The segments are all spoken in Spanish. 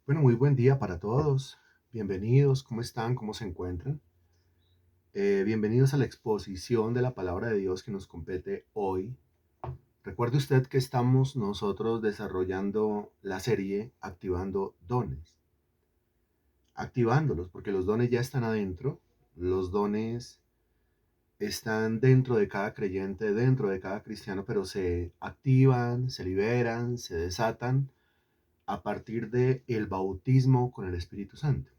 Bueno, muy buen día para todos. Bienvenidos, ¿cómo están? ¿Cómo se encuentran? Bienvenidos a la exposición de la palabra de Dios que nos compete hoy. Recuerde usted que estamos nosotros desarrollando la serie Activando Dones. Activándolos, porque los dones ya están adentro. Los dones están dentro de cada creyente, dentro de cada cristiano, pero se activan, se liberan, se desatan a partir del bautismo con el Espíritu Santo,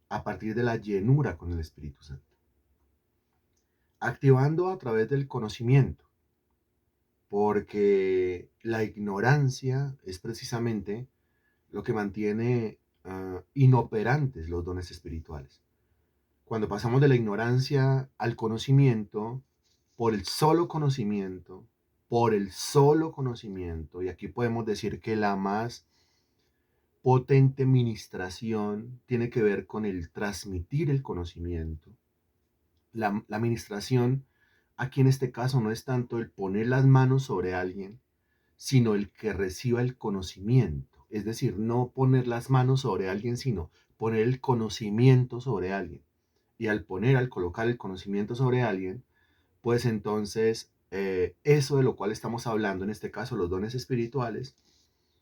a partir de la llenura con el Espíritu Santo, activando a través del conocimiento, porque la ignorancia es precisamente lo que mantiene inoperantes los dones espirituales. Cuando pasamos de la ignorancia al conocimiento, por el solo conocimiento, y aquí podemos decir que la más potente ministración tiene que ver con el transmitir el conocimiento. La ministración aquí en este caso no es tanto el poner las manos sobre alguien, sino el que reciba el conocimiento. Es decir, no poner las manos sobre alguien, sino poner el conocimiento sobre alguien. Y al colocar el conocimiento sobre alguien, pues entonces eso de lo cual estamos hablando, en este caso los dones espirituales,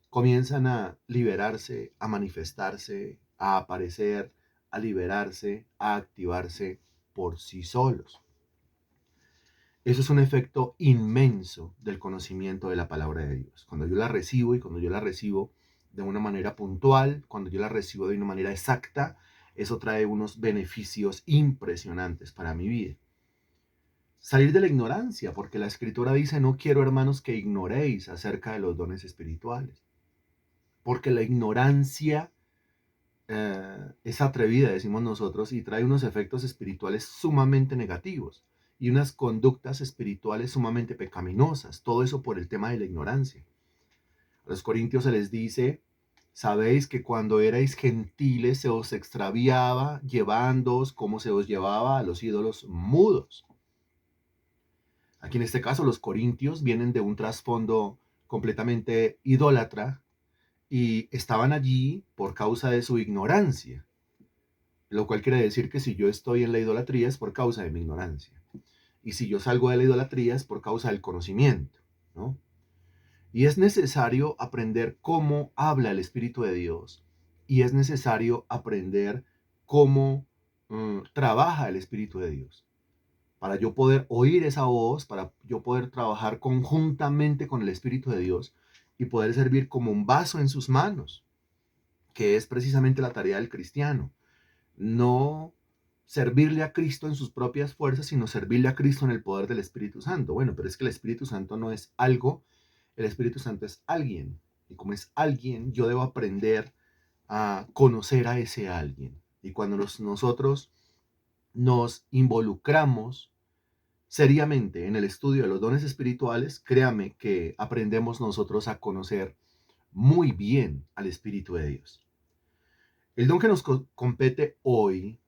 comienzan a liberarse, a manifestarse, a aparecer, a liberarse, a activarse por sí solos. Eso es un efecto inmenso del conocimiento de la palabra de Dios. Cuando yo la recibo y cuando yo la recibo de una manera puntual, cuando yo la recibo de una manera exacta, eso trae unos beneficios impresionantes para mi vida. Salir de la ignorancia, porque la escritura dice, no quiero hermanos que ignoréis acerca de los dones espirituales, porque la ignorancia es atrevida, decimos nosotros, y trae unos efectos espirituales sumamente negativos y unas conductas espirituales sumamente pecaminosas. Todo eso por el tema de la ignorancia. A los corintios se les dice, sabéis que cuando erais gentiles se os extraviaba llevándoos como se os llevaba a los ídolos mudos. Aquí en este caso los corintios vienen de un trasfondo completamente idólatra y estaban allí por causa de su ignorancia. Lo cual quiere decir que si yo estoy en la idolatría es por causa de mi ignorancia. Y si yo salgo de la idolatría es por causa del conocimiento, ¿no? Y es necesario aprender cómo habla el Espíritu de Dios. Y es necesario aprender cómo trabaja el Espíritu de Dios. Para yo poder oír esa voz, para yo poder trabajar conjuntamente con el Espíritu de Dios y poder servir como un vaso en sus manos, que es precisamente la tarea del cristiano. No servirle a Cristo en sus propias fuerzas, sino servirle a Cristo en el poder del Espíritu Santo. Bueno, pero es que el Espíritu Santo no es algo, el Espíritu Santo es alguien. Y como es alguien, yo debo aprender a conocer a ese alguien. Y cuando nosotros nos involucramos seriamente en el estudio de los dones espirituales, créame que aprendemos nosotros a conocer muy bien al Espíritu de Dios. El don que nos compete hoy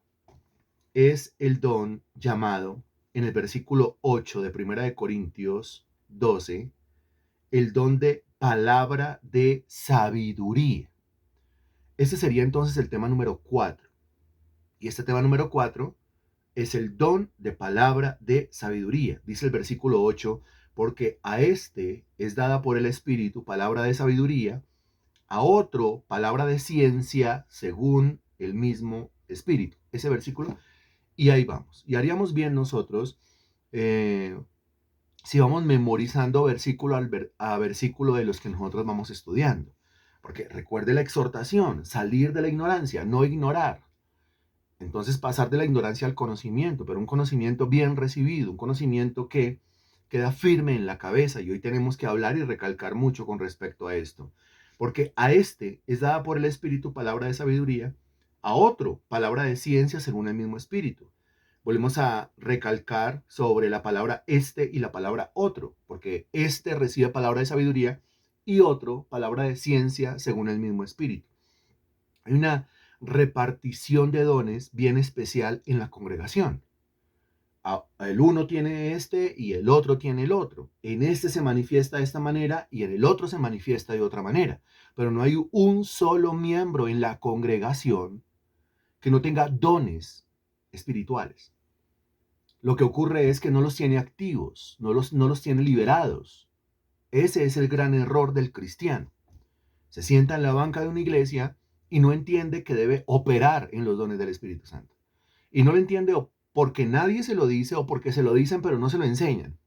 es el don llamado en el versículo 8 de Primera de Corintios 12, el don de palabra de sabiduría. Ese sería entonces el tema número 4. Y este tema número 4 es el don de palabra de sabiduría. Dice el versículo 8, porque a este es dada por el Espíritu palabra de sabiduría, a otro palabra de ciencia según el mismo Espíritu. Ese versículo. Y ahí vamos. Y haríamos bien nosotros eh, si vamos memorizando versículo a versículo de los que nosotros vamos estudiando. Porque recuerde la exhortación, salir de la ignorancia, no ignorar. Entonces pasar de la ignorancia al conocimiento, pero un conocimiento bien recibido, un conocimiento que queda firme en la cabeza. Y hoy tenemos que hablar y recalcar mucho con respecto a esto. Porque a este es dada por el Espíritu palabra de sabiduría, a otro palabra de ciencia según el mismo Espíritu. Volvemos a recalcar sobre la palabra este y la palabra otro, porque este recibe palabra de sabiduría y otro palabra de ciencia según el mismo Espíritu. Hay una repartición de dones bien especial en la congregación. El uno tiene este y el otro tiene el otro. En este se manifiesta de esta manera y en el otro se manifiesta de otra manera. Pero no hay un solo miembro en la congregación que no tenga dones espirituales. Lo que ocurre es que no los tiene activos, no los tiene liberados. Ese es el gran error del cristiano. Se sienta en la banca de una iglesia y no entiende que debe operar en los dones del Espíritu Santo. Y no lo entiende porque nadie se lo dice o porque se lo dicen pero no se lo enseñan.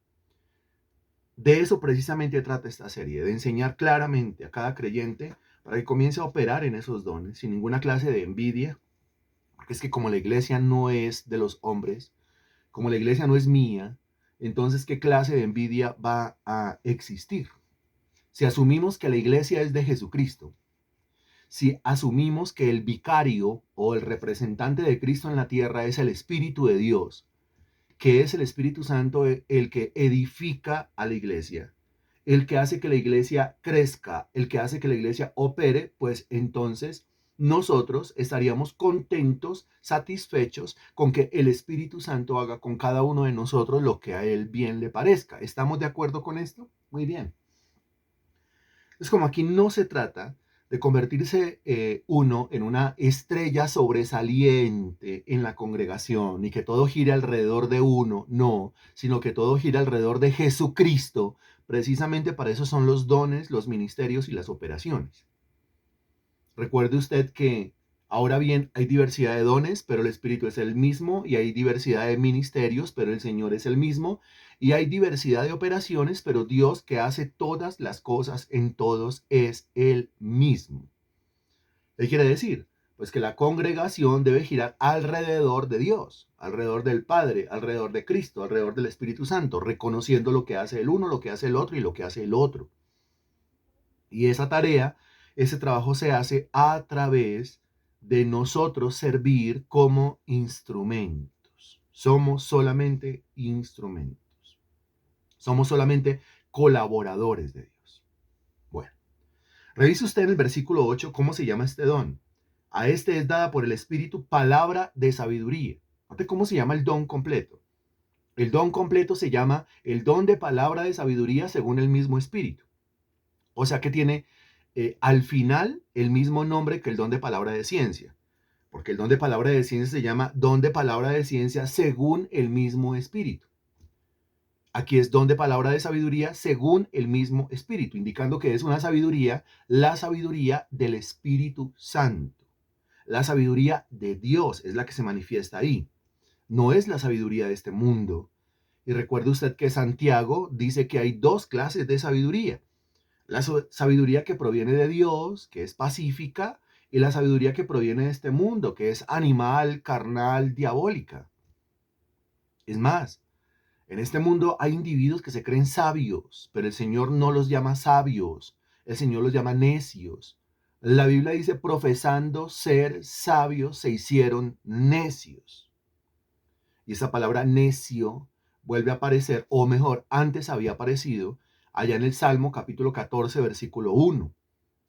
De eso precisamente trata esta serie, de enseñar claramente a cada creyente para que comience a operar en esos dones sin ninguna clase de envidia, porque es que como la iglesia no es de los hombres, como la iglesia no es mía, entonces ¿qué clase de envidia va a existir? Si asumimos que la iglesia es de Jesucristo, si asumimos que el vicario o el representante de Cristo en la tierra es el Espíritu de Dios, que es el Espíritu Santo el que edifica a la iglesia, el que hace que la iglesia crezca, el que hace que la iglesia opere, pues entonces nosotros estaríamos contentos, satisfechos con que el Espíritu Santo haga con cada uno de nosotros lo que a él bien le parezca. ¿Estamos de acuerdo con esto? Muy bien. Es como aquí no se trata de convertirse uno en una estrella sobresaliente en la congregación y que todo gire alrededor de uno, no, sino que todo gira alrededor de Jesucristo. Precisamente para eso son los dones, los ministerios y las operaciones. Recuerde usted que ahora bien hay diversidad de dones, pero el Espíritu es el mismo, y hay diversidad de ministerios, pero el Señor es el mismo, y hay diversidad de operaciones, pero Dios que hace todas las cosas en todos es el mismo. ¿Qué quiere decir? Pues que la congregación debe girar alrededor de Dios, alrededor del Padre, alrededor de Cristo, alrededor del Espíritu Santo, reconociendo lo que hace el uno, lo que hace el otro y lo que hace el otro. Y esa tarea, ese trabajo se hace a través de nosotros servir como instrumentos. Somos solamente instrumentos. Somos solamente colaboradores de Dios. Bueno, revise usted en el versículo 8 cómo se llama este don. A este es dada por el Espíritu palabra de sabiduría. Fíjate cómo se llama el don completo. El don completo se llama el don de palabra de sabiduría según el mismo Espíritu. O sea que tiene al final el mismo nombre que el don de palabra de ciencia, porque el don de palabra de ciencia se llama don de palabra de ciencia según el mismo Espíritu. Aquí es don de palabra de sabiduría según el mismo Espíritu, indicando que es una sabiduría, la sabiduría del Espíritu Santo. La sabiduría de Dios es la que se manifiesta ahí. No es la sabiduría de este mundo. Y recuerde usted que Santiago dice que hay dos clases de sabiduría. La sabiduría que proviene de Dios, que es pacífica, y la sabiduría que proviene de este mundo, que es animal, carnal, diabólica. Es más, en este mundo hay individuos que se creen sabios, pero el Señor no los llama sabios, el Señor los llama necios. La Biblia dice, profesando ser sabios, se hicieron necios. Y esa palabra necio vuelve a aparecer, o mejor, antes había aparecido, allá en el Salmo capítulo 14, versículo 1,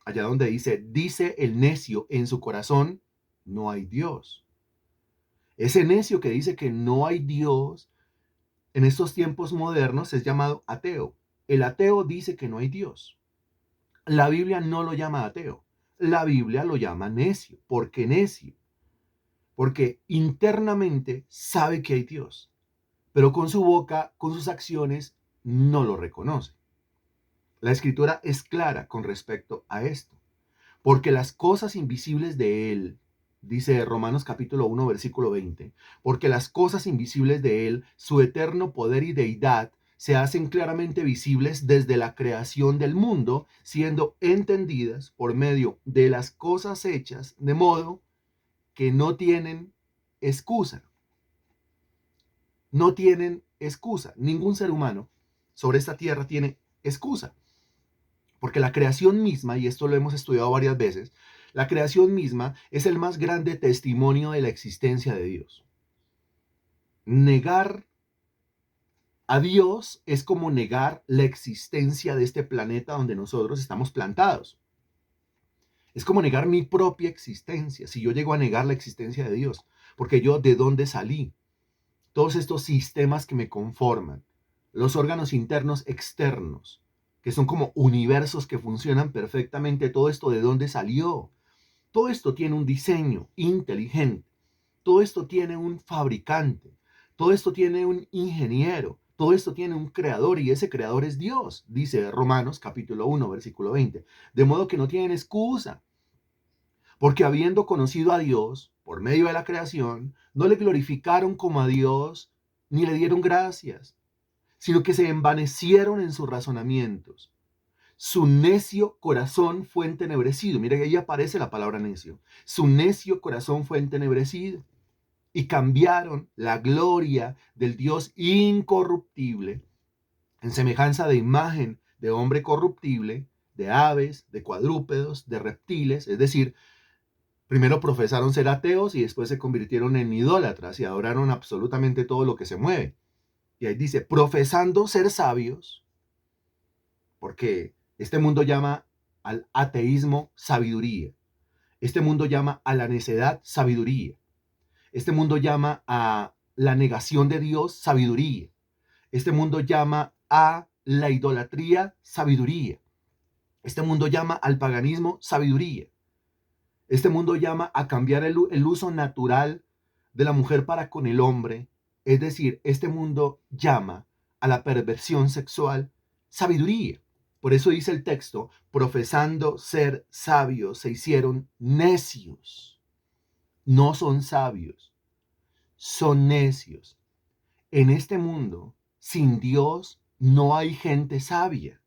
allá donde dice el necio en su corazón, no hay Dios. Ese necio que dice que no hay Dios en estos tiempos modernos es llamado ateo. El ateo dice que no hay Dios. La Biblia no lo llama ateo. La Biblia lo llama necio. ¿Por qué necio? Porque internamente sabe que hay Dios, pero con su boca, con sus acciones, no lo reconoce. La escritura es clara con respecto a esto, porque las cosas invisibles de Él, dice Romanos capítulo 1, versículo 20, porque las cosas invisibles de Él, su eterno poder y deidad, se hacen claramente visibles desde la creación del mundo, siendo entendidas por medio de las cosas hechas, de modo que no tienen excusa. No tienen excusa. Ningún ser humano sobre esta tierra tiene excusa. Porque la creación misma, y esto lo hemos estudiado varias veces, la creación misma es el más grande testimonio de la existencia de Dios. Negar a Dios es como negar la existencia de este planeta donde nosotros estamos plantados. Es como negar mi propia existencia, si yo llego a negar la existencia de Dios, porque yo de dónde salí. todos estos sistemas que me conforman, los órganos internos externos, que son como universos que funcionan perfectamente, todo esto de dónde salió. Todo esto tiene un diseño inteligente, todo esto tiene un fabricante, todo esto tiene un ingeniero, todo esto tiene un creador y ese creador es Dios, dice Romanos capítulo 1, versículo 20. De modo que no tienen excusa, porque habiendo conocido a Dios por medio de la creación, no le glorificaron como a Dios ni le dieron gracias, sino que se envanecieron en sus razonamientos. Su necio corazón fue entenebrecido. Mira que ahí aparece la palabra necio. Su necio corazón fue entenebrecido. Y cambiaron la gloria del Dios incorruptible en semejanza de imagen de hombre corruptible, de aves, de cuadrúpedos, de reptiles. Es decir, primero profesaron ser ateos y después se convirtieron en idólatras y adoraron absolutamente todo lo que se mueve. Y ahí dice, profesando ser sabios, porque este mundo llama al ateísmo sabiduría. Este mundo llama a la necedad sabiduría. Este mundo llama a la negación de Dios sabiduría. Este mundo llama a la idolatría sabiduría. Este mundo llama al paganismo sabiduría. Este mundo llama a cambiar el uso natural de la mujer para con el hombre. Es decir, este mundo llama a la perversión sexual sabiduría. Por eso dice el texto, profesando ser sabios, se hicieron necios. No son sabios, son necios. En este mundo, sin Dios, no hay gente sabia.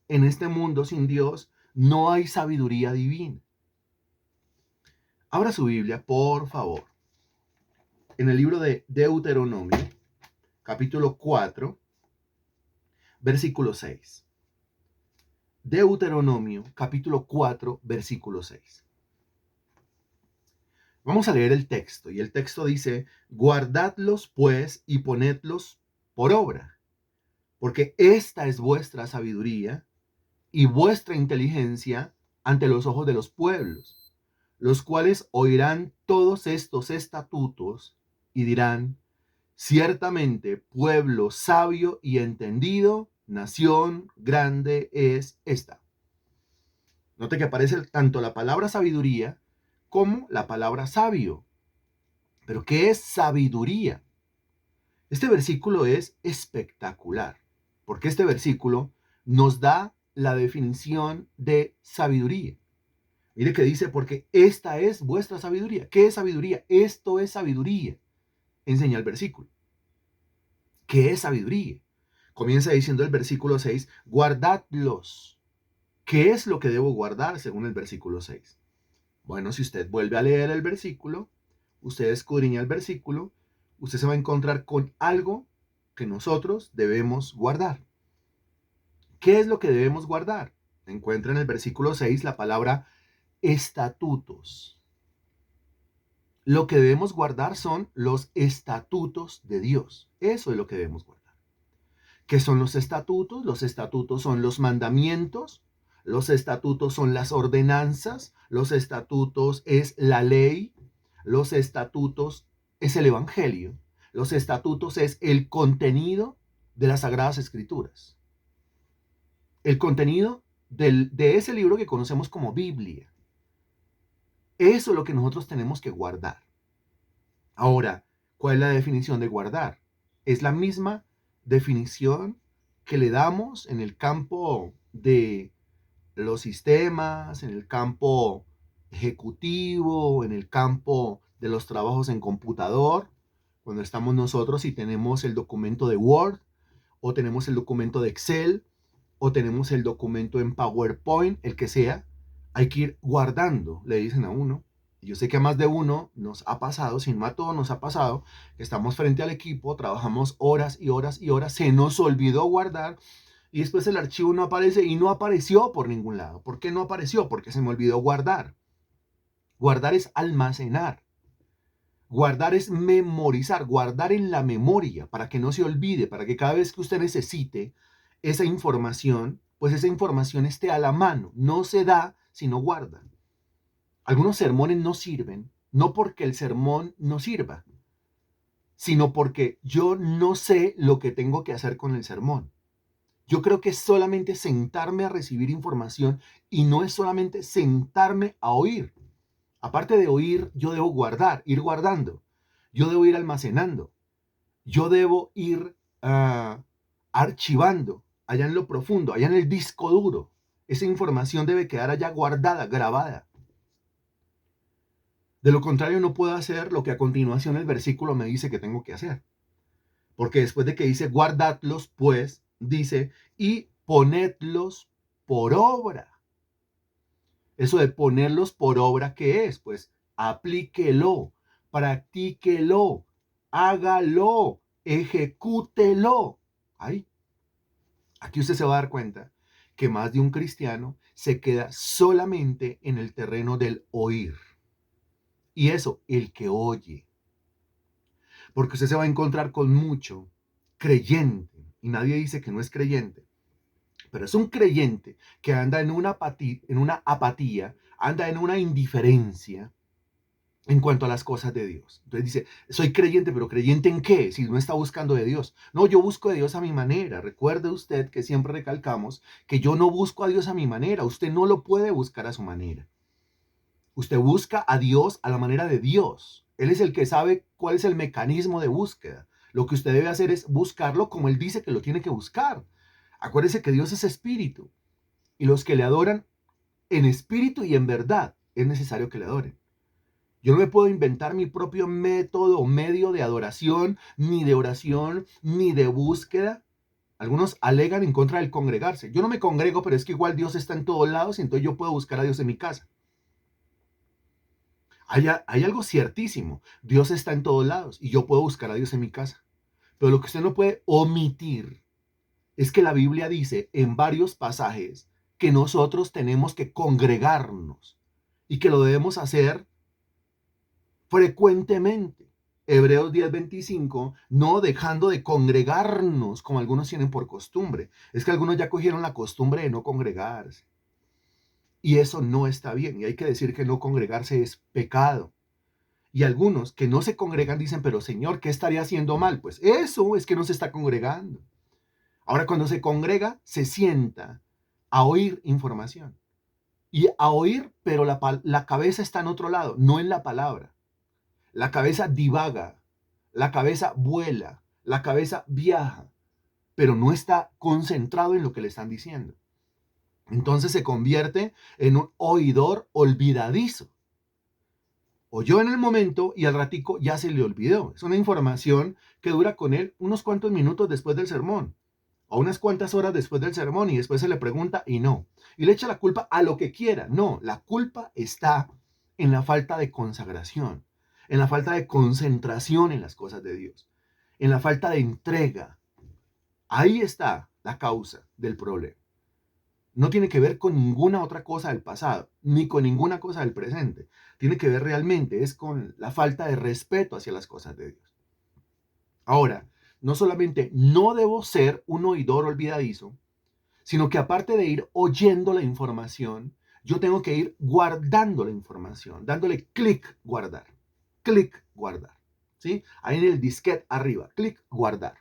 En este mundo, sin Dios, no hay sabiduría divina. Abra su Biblia, por favor, en el libro de Deuteronomio, capítulo 4, versículo 6. Deuteronomio, capítulo 4, versículo 6. Vamos a leer el texto, y el texto dice, guardadlos pues y ponedlos por obra, porque esta es vuestra sabiduría y vuestra inteligencia ante los ojos de los pueblos, los cuales oirán todos estos estatutos y dirán, ciertamente pueblo sabio y entendido, nación grande es esta. Note que aparece tanto la palabra sabiduría como la palabra sabio. ¿Pero qué es sabiduría? Este versículo es espectacular, porque este versículo nos da la definición de sabiduría. Mire que dice, porque esta es vuestra sabiduría. ¿Qué es sabiduría? Esto es sabiduría, enseña el versículo. ¿Qué es sabiduría? Comienza diciendo el versículo 6, guardadlos. ¿Qué es lo que debo guardar según el versículo 6? Bueno, si usted vuelve a leer el versículo, usted escudriña el versículo, usted se va a encontrar con algo que nosotros debemos guardar. ¿Qué es lo que debemos guardar? Encuentra en el versículo 6 la palabra estatutos. Lo que debemos guardar son los estatutos de Dios. Eso es lo que debemos guardar. ¿Qué son los estatutos? Los estatutos son los mandamientos, los estatutos son las ordenanzas, los estatutos es la ley, los estatutos es el evangelio, los estatutos es el contenido de las Sagradas Escrituras. El contenido de ese libro que conocemos como Biblia. Eso es lo que nosotros tenemos que guardar. Ahora, ¿cuál es la definición de guardar? Es la misma definición que le damos en el campo de los sistemas, en el campo ejecutivo, en el campo de los trabajos en computador, cuando estamos nosotros y tenemos el documento de Word, o tenemos el documento de Excel, o tenemos el documento en PowerPoint, el que sea, hay que ir guardando, le dicen a uno. Y yo sé que a más de uno nos ha pasado, sin más a todos nos ha pasado, que estamos frente al equipo, trabajamos horas y horas y horas, se nos olvidó guardar y después el archivo no aparece y no apareció por ningún lado. ¿Por qué no apareció? Porque se me olvidó guardar. Guardar es almacenar. Guardar es memorizar, guardar en la memoria para que no se olvide, para que cada vez que usted necesite esa información, pues esa información esté a la mano. No se da si no guarda. Algunos sermones no sirven, no porque el sermón no sirva, sino porque yo no sé lo que tengo que hacer con el sermón. Yo creo que es solamente sentarme a recibir información y no es solamente sentarme a oír. Aparte de oír, yo debo guardar, ir guardando. Yo debo ir almacenando. Yo debo ir archivando allá en lo profundo, allá en el disco duro. Esa información debe quedar allá guardada, grabada. De lo contrario, no puedo hacer lo que a continuación el versículo me dice que tengo que hacer. Porque después de que dice guardadlos, pues, dice, y ponedlos por obra. Eso de ponerlos por obra, ¿qué es? Pues aplíquelo, practíquelo, hágalo, ejecútelo. Ay, aquí usted se va a dar cuenta que más de un cristiano se queda solamente en el terreno del oír. Y eso, el que oye. Porque usted se va a encontrar con mucho creyente, y nadie dice que no es creyente, pero es un creyente que anda en una apatía, anda en una indiferencia en cuanto a las cosas de Dios. Entonces dice, soy creyente, pero ¿creyente en qué? Si no está buscando de Dios. No, yo busco de Dios a mi manera. Recuerde usted que siempre recalcamos que yo no busco a Dios a mi manera. Usted no lo puede buscar a su manera. Usted busca a Dios a la manera de Dios. Él es el que sabe cuál es el mecanismo de búsqueda. Lo que usted debe hacer es buscarlo como Él dice que lo tiene que buscar. Acuérdese que Dios es espíritu y los que le adoran en espíritu y en verdad es necesario que le adoren. Yo no me puedo inventar mi propio método o medio de adoración, ni de oración, ni de búsqueda. Algunos alegan en contra del congregarse. Yo no me congrego, pero es que igual Dios está en todos lados y entonces yo puedo buscar a Dios en mi casa. Hay algo ciertísimo. Dios está en todos lados y yo puedo buscar a Dios en mi casa. Pero lo que usted no puede omitir es que la Biblia dice en varios pasajes que nosotros tenemos que congregarnos y que lo debemos hacer frecuentemente. Hebreos 10:25, no dejando de congregarnos como algunos tienen por costumbre. Es que algunos ya cogieron la costumbre de no congregarse. Y eso no está bien. Y hay que decir que no congregarse es pecado. Y algunos que no se congregan dicen, pero Señor, ¿qué estaría haciendo mal? Pues eso es que no se está congregando. Ahora, cuando se congrega, se sienta a oír información. Y a oír, pero la cabeza está en otro lado, no en la palabra. La cabeza divaga, la cabeza vuela, la cabeza viaja, pero no está concentrado en lo que le están diciendo. Entonces se convierte en un oidor olvidadizo. Oyó en el momento y al ratico ya se le olvidó. Es una información que dura con él unos cuantos minutos después del sermón, o unas cuantas horas después del sermón, y después se le pregunta y no. Y le echa la culpa a lo que quiera. No, la culpa está en la falta de consagración, en la falta de concentración en las cosas de Dios, en la falta de entrega. Ahí está la causa del problema. No tiene que ver con ninguna otra cosa del pasado, ni con ninguna cosa del presente. Tiene que ver realmente, es con la falta de respeto hacia las cosas de Dios. Ahora, no solamente no debo ser un oidor olvidadizo, sino que aparte de ir oyendo la información, yo tengo que ir guardando la información, dándole clic, guardar, ¿sí? Ahí en el disquete arriba, clic, guardar.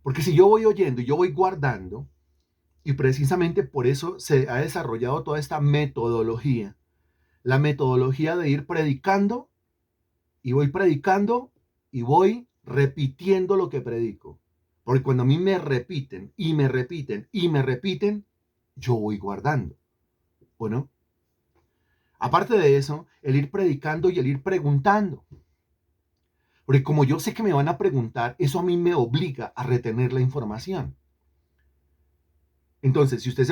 Porque si yo voy oyendo y yo voy guardando, y precisamente por eso se ha desarrollado toda esta metodología, la metodología de ir predicando y voy repitiendo lo que predico. Porque cuando a mí me repiten y me repiten y me repiten, yo voy guardando, ¿o no? Aparte de eso, el ir predicando y el ir preguntando. Porque como yo sé que me van a preguntar, eso a mí me obliga a retener la información. Entonces, si usted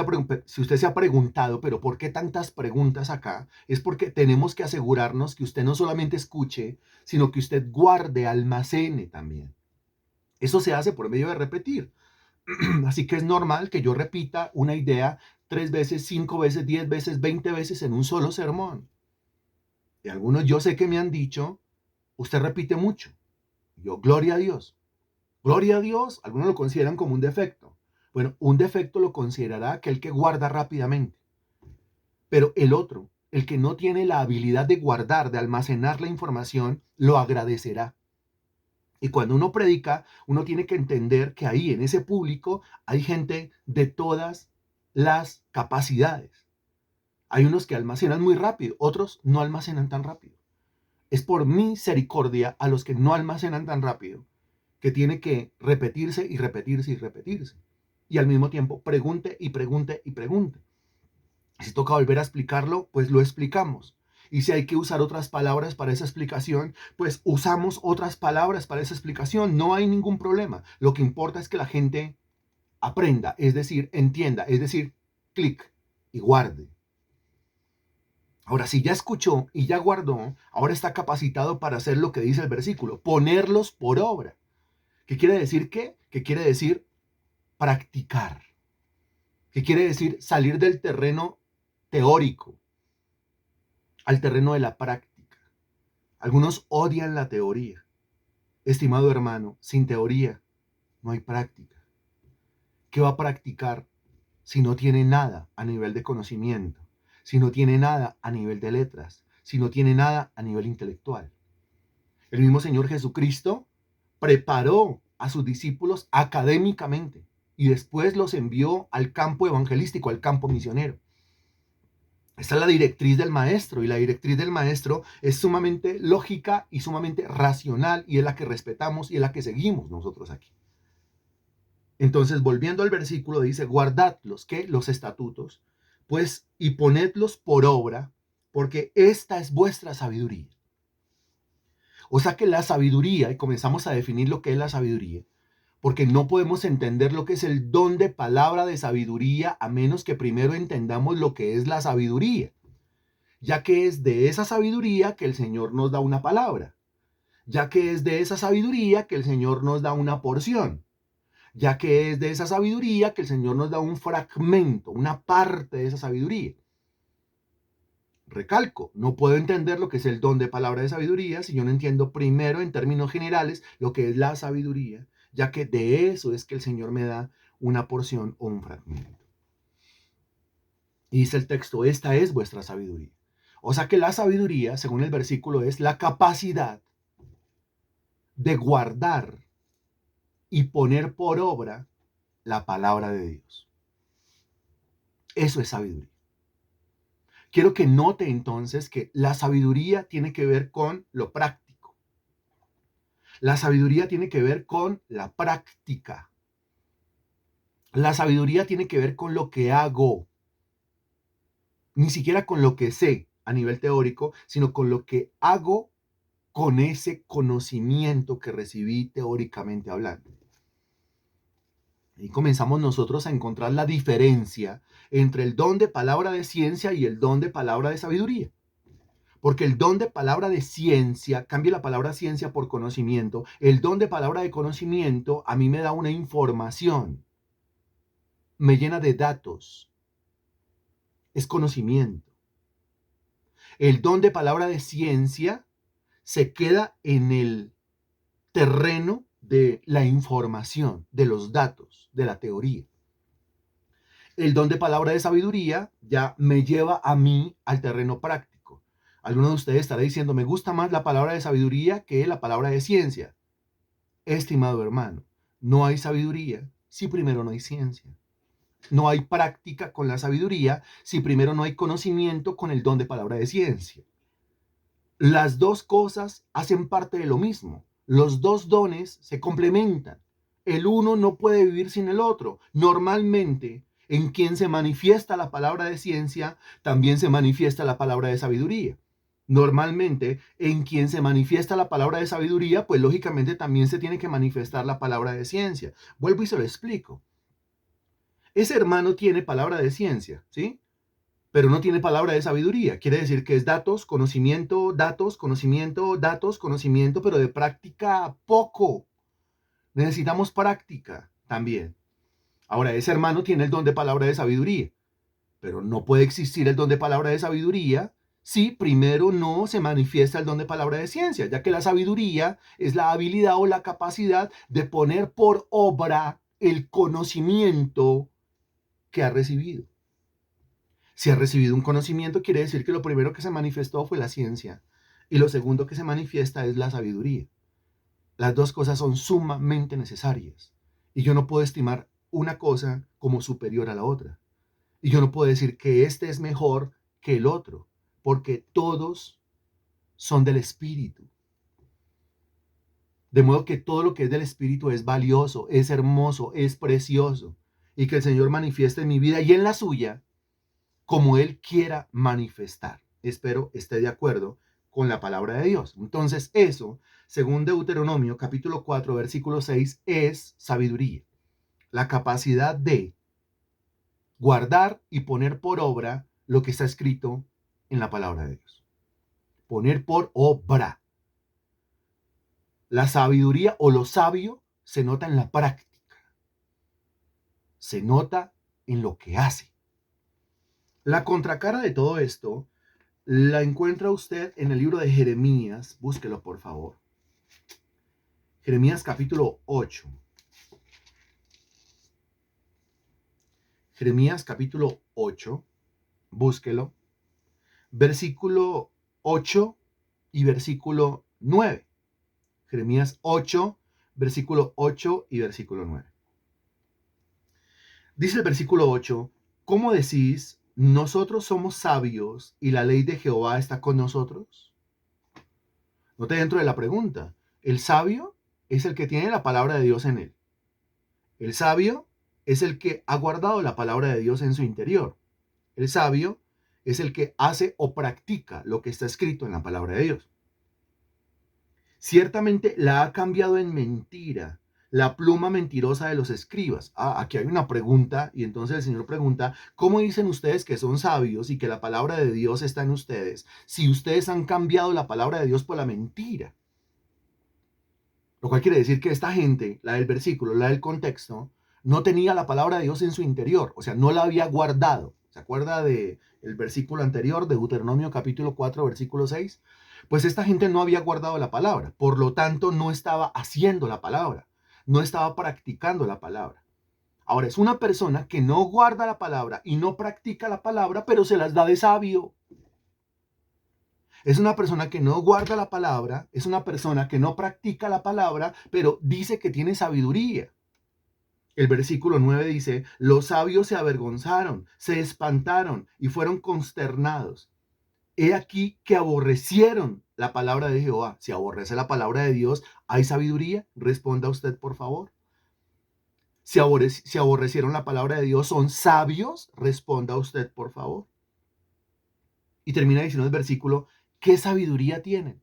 se ha preguntado, pero ¿por qué tantas preguntas acá? Es porque tenemos que asegurarnos que usted no solamente escuche, sino que usted guarde, almacene también. Eso se hace por medio de repetir. Así que es normal que yo repita una idea 3 veces, 5 veces, 10 veces, 20 veces en un solo sermón. Y algunos yo sé que me han dicho, usted repite mucho. Yo, gloria a Dios. Gloria a Dios, algunos lo consideran como un defecto. Bueno, un defecto lo considerará aquel que guarda rápidamente. Pero el otro, el que no tiene la habilidad de guardar, de almacenar la información, lo agradecerá. Y cuando uno predica, uno tiene que entender que ahí en ese público hay gente de todas las capacidades. Hay unos que almacenan muy rápido, otros no almacenan tan rápido. Es por misericordia a los que no almacenan tan rápido que tiene que repetirse y repetirse y repetirse. Y al mismo tiempo pregunte y pregunte y pregunte. Si toca volver a explicarlo, pues lo explicamos. Y si hay que usar otras palabras para esa explicación, pues usamos otras palabras para esa explicación. No hay ningún problema. Lo que importa es que la gente aprenda, es decir, entienda, es decir, clic y guarde. Ahora, si ya escuchó y ya guardó, ahora está capacitado para hacer lo que dice el versículo, ponerlos por obra. ¿Qué quiere decir qué? ¿Qué quiere decir practicar? ¿Qué quiere decir salir del terreno teórico al terreno de la práctica? Algunos odian la teoría. Estimado hermano, sin teoría no hay práctica. ¿Qué va a practicar si no tiene nada a nivel de conocimiento? Si no tiene nada a nivel de letras? Si no tiene nada a nivel intelectual? El mismo Señor Jesucristo preparó a sus discípulos académicamente y después los envió al campo evangelístico, al campo misionero. Esta es la directriz del maestro, y la directriz del maestro es sumamente lógica y sumamente racional, y es la que respetamos y es la que seguimos nosotros aquí. Entonces, volviendo al versículo, dice, guardadlos, ¿qué? Los estatutos, pues, y ponedlos por obra, porque esta es vuestra sabiduría. O sea que la sabiduría, y comenzamos a definir lo que es la sabiduría, porque no podemos entender lo que es el don de palabra de sabiduría a menos que primero entendamos lo que es la sabiduría, ya que es de esa sabiduría que el Señor nos da una palabra, ya que es de esa sabiduría que el Señor nos da una porción, ya que es de esa sabiduría que el Señor nos da un fragmento, una parte de esa sabiduría. Recalco, no puedo entender lo que es el don de palabra de sabiduría si yo no entiendo primero en términos generales lo que es la sabiduría, ya que de eso es que el Señor me da una porción o un fragmento. Y dice el texto, esta es vuestra sabiduría. O sea que la sabiduría, según el versículo, es la capacidad de guardar y poner por obra la palabra de Dios. Eso es sabiduría. Quiero que note entonces que la sabiduría tiene que ver con lo práctico. La sabiduría tiene que ver con la práctica. La sabiduría tiene que ver con lo que hago. Ni siquiera con lo que sé a nivel teórico, sino con lo que hago con ese conocimiento que recibí teóricamente hablando. Y comenzamos nosotros a encontrar la diferencia entre el don de palabra de ciencia y el don de palabra de sabiduría. Porque el don de palabra de ciencia, cambia la palabra ciencia por conocimiento, el don de palabra de conocimiento a mí me da una información, me llena de datos, es conocimiento. El don de palabra de ciencia se queda en el terreno de la información, de los datos, de la teoría. El don de palabra de sabiduría ya me lleva a mí al terreno práctico. Alguno de ustedes estará diciendo, me gusta más la palabra de sabiduría que la palabra de ciencia. Estimado hermano, no hay sabiduría si primero no hay ciencia. No hay práctica con la sabiduría si primero no hay conocimiento con el don de palabra de ciencia. Las dos cosas hacen parte de lo mismo. Los dos dones se complementan. El uno no puede vivir sin el otro. Normalmente, en quien se manifiesta la palabra de ciencia, también se manifiesta la palabra de sabiduría. Normalmente, en quien se manifiesta la palabra de sabiduría, pues lógicamente también se tiene que manifestar la palabra de ciencia. Vuelvo y se lo explico. Ese hermano tiene palabra de ciencia, ¿sí? Pero no tiene palabra de sabiduría. Quiere decir que es datos, conocimiento, datos, conocimiento, datos, conocimiento, pero de práctica poco. Necesitamos práctica también. Ahora, ese hermano tiene el don de palabra de sabiduría, pero no puede existir el don de palabra de sabiduría si primero no se manifiesta el don de palabra de ciencia, ya que la sabiduría es la habilidad o la capacidad de poner por obra el conocimiento que ha recibido. Si ha recibido un conocimiento, quiere decir que lo primero que se manifestó fue la ciencia y lo segundo que se manifiesta es la sabiduría. Las dos cosas son sumamente necesarias. Y yo no puedo estimar una cosa como superior a la otra. Y yo no puedo decir que este es mejor que el otro, porque todos son del Espíritu. De modo que todo lo que es del Espíritu es valioso, es hermoso, es precioso. Y que el Señor manifieste en mi vida y en la suya como Él quiera manifestar. Espero esté de acuerdo con la palabra de Dios. Entonces eso, según Deuteronomio capítulo 4, versículo 6, es sabiduría. La capacidad de guardar y poner por obra lo que está escrito en la palabra de Dios. Poner por obra. La sabiduría o lo sabio se nota en la práctica. Se nota en lo que hace. La contracara de todo esto la encuentra usted en el libro de Jeremías. Búsquelo, por favor. Jeremías capítulo 8. Jeremías capítulo 8. Búsquelo. Versículo 8 y versículo 9. Jeremías 8, versículo 8 y versículo 9. Dice el versículo 8, ¿cómo decís, nosotros somos sabios y la ley de Jehová está con nosotros? Note dentro de la pregunta, el sabio es el que tiene la palabra de Dios en él. El sabio es el que ha guardado la palabra de Dios en su interior. El sabio es el que hace o practica lo que está escrito en la palabra de Dios. Ciertamente la ha cambiado en mentira, la pluma mentirosa de los escribas. Aquí hay una pregunta y entonces el Señor pregunta, ¿cómo dicen ustedes que son sabios y que la palabra de Dios está en ustedes si ustedes han cambiado la palabra de Dios por la mentira? Lo cual quiere decir que esta gente, la del versículo, la del contexto, no tenía la palabra de Dios en su interior, o sea, no la había guardado. ¿Se acuerda del versículo anterior de Deuteronomio capítulo 4, versículo 6? Pues esta gente no había guardado la palabra, por lo tanto no estaba haciendo la palabra, no estaba practicando la palabra. Ahora, es una persona que no guarda la palabra y no practica la palabra, pero se las da de sabio. Es una persona que no guarda la palabra, es una persona que no practica la palabra, pero dice que tiene sabiduría. El versículo 9 dice, los sabios se avergonzaron, se espantaron y fueron consternados. He aquí que aborrecieron la palabra de Jehová. Si aborrece la palabra de Dios, ¿hay sabiduría? Responda usted, por favor. Si aborrecieron la palabra de Dios, ¿son sabios? Responda usted, por favor. Y termina diciendo el versículo, ¿qué sabiduría tienen?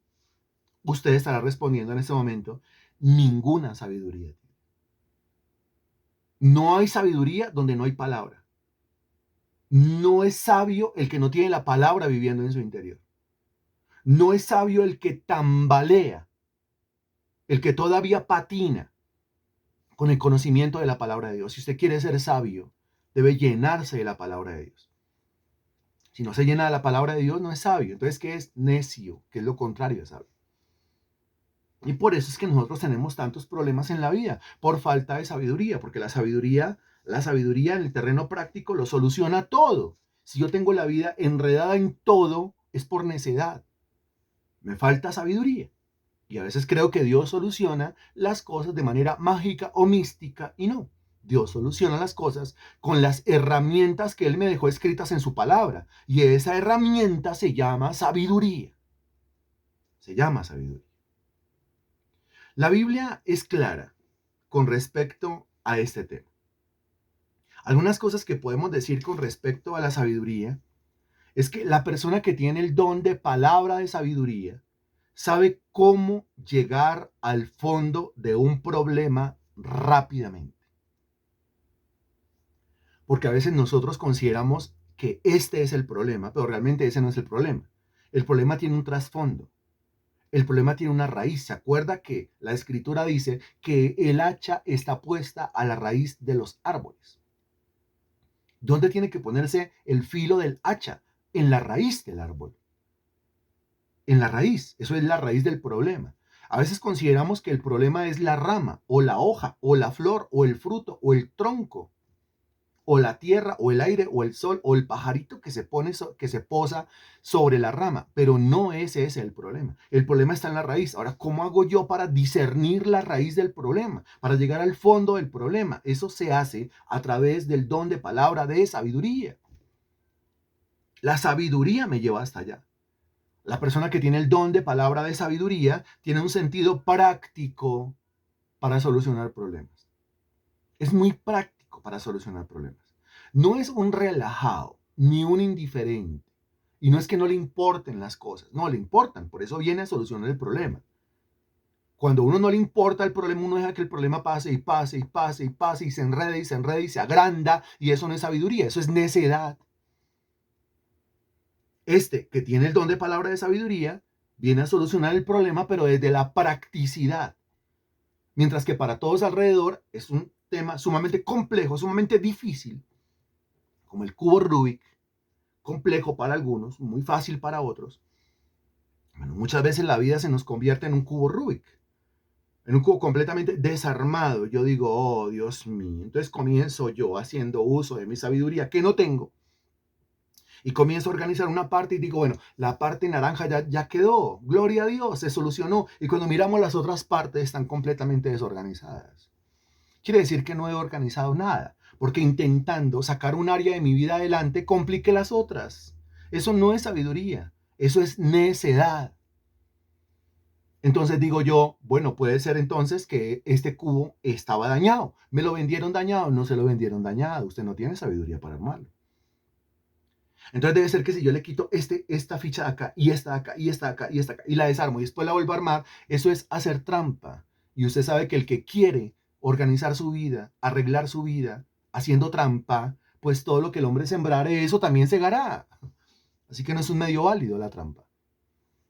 Usted estará respondiendo en este momento, ninguna sabiduría. No hay sabiduría donde no hay palabra. No es sabio el que no tiene la palabra viviendo en su interior. No es sabio el que tambalea, el que todavía patina con el conocimiento de la palabra de Dios. Si usted quiere ser sabio, debe llenarse de la palabra de Dios. Si no se llena de la palabra de Dios, no es sabio. Entonces, ¿qué es necio? ¿Qué es lo contrario de sabio? Y por eso es que nosotros tenemos tantos problemas en la vida, por falta de sabiduría, porque la sabiduría en el terreno práctico lo soluciona todo. Si yo tengo la vida enredada en todo, es por necedad. Me falta sabiduría. Y a veces creo que Dios soluciona las cosas de manera mágica o mística y no. Dios soluciona las cosas con las herramientas que Él me dejó escritas en su palabra. Y esa herramienta se llama sabiduría. Se llama sabiduría. La Biblia es clara con respecto a este tema. Algunas cosas que podemos decir con respecto a la sabiduría es que la persona que tiene el don de palabra de sabiduría sabe cómo llegar al fondo de un problema rápidamente. Porque a veces nosotros consideramos que este es el problema, pero realmente ese no es el problema. El problema tiene un trasfondo. El problema tiene una raíz. ¿Se acuerda que la escritura dice que el hacha está puesta a la raíz de los árboles? ¿Dónde tiene que ponerse el filo del hacha? En la raíz del árbol. En la raíz. Eso es la raíz del problema. A veces consideramos que el problema es la rama, o la hoja, o la flor, o el fruto, o el tronco. o la tierra, o el aire, o el sol, o el pajarito que se pone, que se posa sobre la rama, pero no ese es el problema. El problema está en la raíz. Ahora, ¿cómo hago yo para discernir la raíz del problema? Para llegar al fondo del problema. Eso se hace a través del don de palabra de sabiduría. La sabiduría me lleva hasta allá. La persona que tiene el don de palabra de sabiduría tiene un sentido práctico para solucionar problemas. Es muy práctico para solucionar problemas. No es un relajado ni un indiferente. Y no es que no le importen las cosas, no le importan, por eso viene a solucionar el problema. Cuando a uno no le importa el problema, uno deja que el problema pase y pase y pase y pase y se enrede y se enreda y se agranda, y eso no es sabiduría, eso es necedad. Este que tiene el don de palabra de sabiduría viene a solucionar el problema, pero desde la practicidad. Mientras que para todos alrededor es un tema sumamente complejo, sumamente difícil, como el cubo Rubik, complejo para algunos, muy fácil para otros. Bueno, muchas veces la vida se nos convierte en un cubo Rubik, en un cubo completamente desarmado. Yo digo, oh Dios mío, entonces comienzo yo haciendo uso de mi sabiduría que no tengo y comienzo a organizar una parte y digo, bueno, la parte naranja ya quedó, gloria a Dios, se solucionó. Y cuando miramos las otras partes están completamente desorganizadas. Quiere decir que no he organizado nada, porque intentando sacar un área de mi vida adelante, compliqué las otras. Eso no es sabiduría, eso es necedad. Entonces digo yo, bueno, puede ser entonces que este cubo estaba dañado. ¿Me lo vendieron dañado? No se lo vendieron dañado. Usted no tiene sabiduría para armarlo. Entonces debe ser que si yo le quito esta ficha de acá y esta de acá y esta de acá y esta de acá y la desarmo y después la vuelvo a armar, eso es hacer trampa. Y usted sabe que el que quiere organizar su vida, arreglar su vida, haciendo trampa, pues todo lo que el hombre sembrare, eso también segará. Así que no es un medio válido la trampa.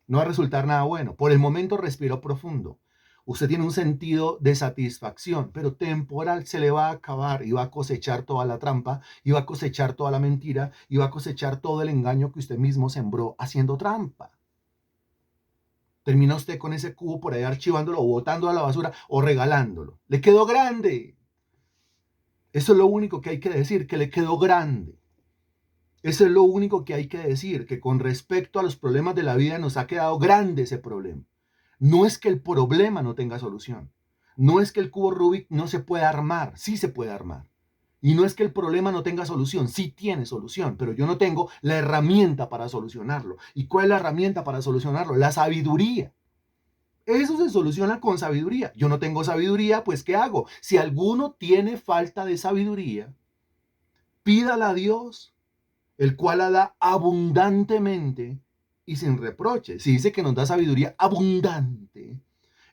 No va a resultar nada bueno. Por el momento respiro profundo. Usted tiene un sentido de satisfacción, pero temporal, se le va a acabar y va a cosechar toda la trampa, y va a cosechar toda la mentira, y va a cosechar todo el engaño que usted mismo sembró haciendo trampa. Termina usted con ese cubo por ahí archivándolo o botando a la basura o regalándolo. Le quedó grande. Eso es lo único que hay que decir, que le quedó grande. Eso es lo único que hay que decir, que con respecto a los problemas de la vida nos ha quedado grande ese problema. No es que el problema no tenga solución. No es que el cubo Rubik no se pueda armar, sí se puede armar. Y no es que el problema no tenga solución, sí tiene solución, pero yo no tengo la herramienta para solucionarlo. ¿Y cuál es la herramienta para solucionarlo? La sabiduría. Eso se soluciona con sabiduría. Yo no tengo sabiduría, pues ¿qué hago? Si alguno tiene falta de sabiduría, pídala a Dios, el cual la da abundantemente y sin reproche. Si dice que nos da sabiduría abundante,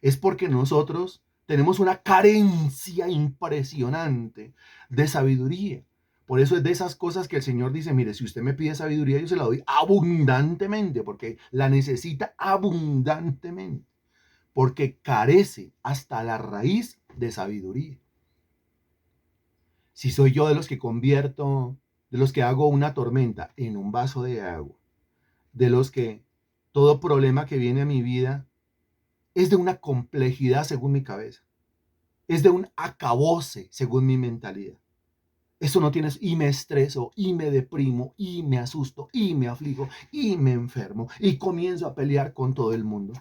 es porque nosotros tenemos una carencia impresionante de sabiduría. Por eso es de esas cosas que el Señor dice, mire, si usted me pide sabiduría, yo se la doy abundantemente, porque la necesita abundantemente, porque carece hasta la raíz de sabiduría. Si soy yo de los que convierto, de los que hago una tormenta en un vaso de agua, de los que todo problema que viene a mi vida es de una complejidad según mi cabeza, es de un acabose según mi mentalidad. Eso no tienes, y me estreso, y me deprimo, y me asusto, y me aflijo, y me enfermo, y comienzo a pelear con todo el mundo.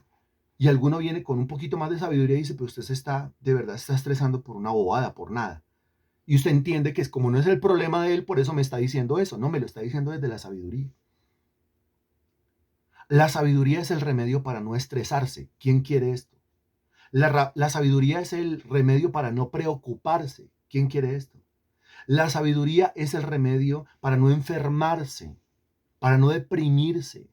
Y alguno viene con un poquito más de sabiduría y dice, pero usted se está, de verdad, está estresando por una bobada, por nada. Y usted entiende que es como no es el problema de él, por eso me está diciendo eso. No, me lo está diciendo desde la sabiduría. La sabiduría es el remedio para no estresarse. ¿Quién quiere esto? La sabiduría es el remedio para no preocuparse. ¿Quién quiere esto? La sabiduría es el remedio para no enfermarse, para no deprimirse.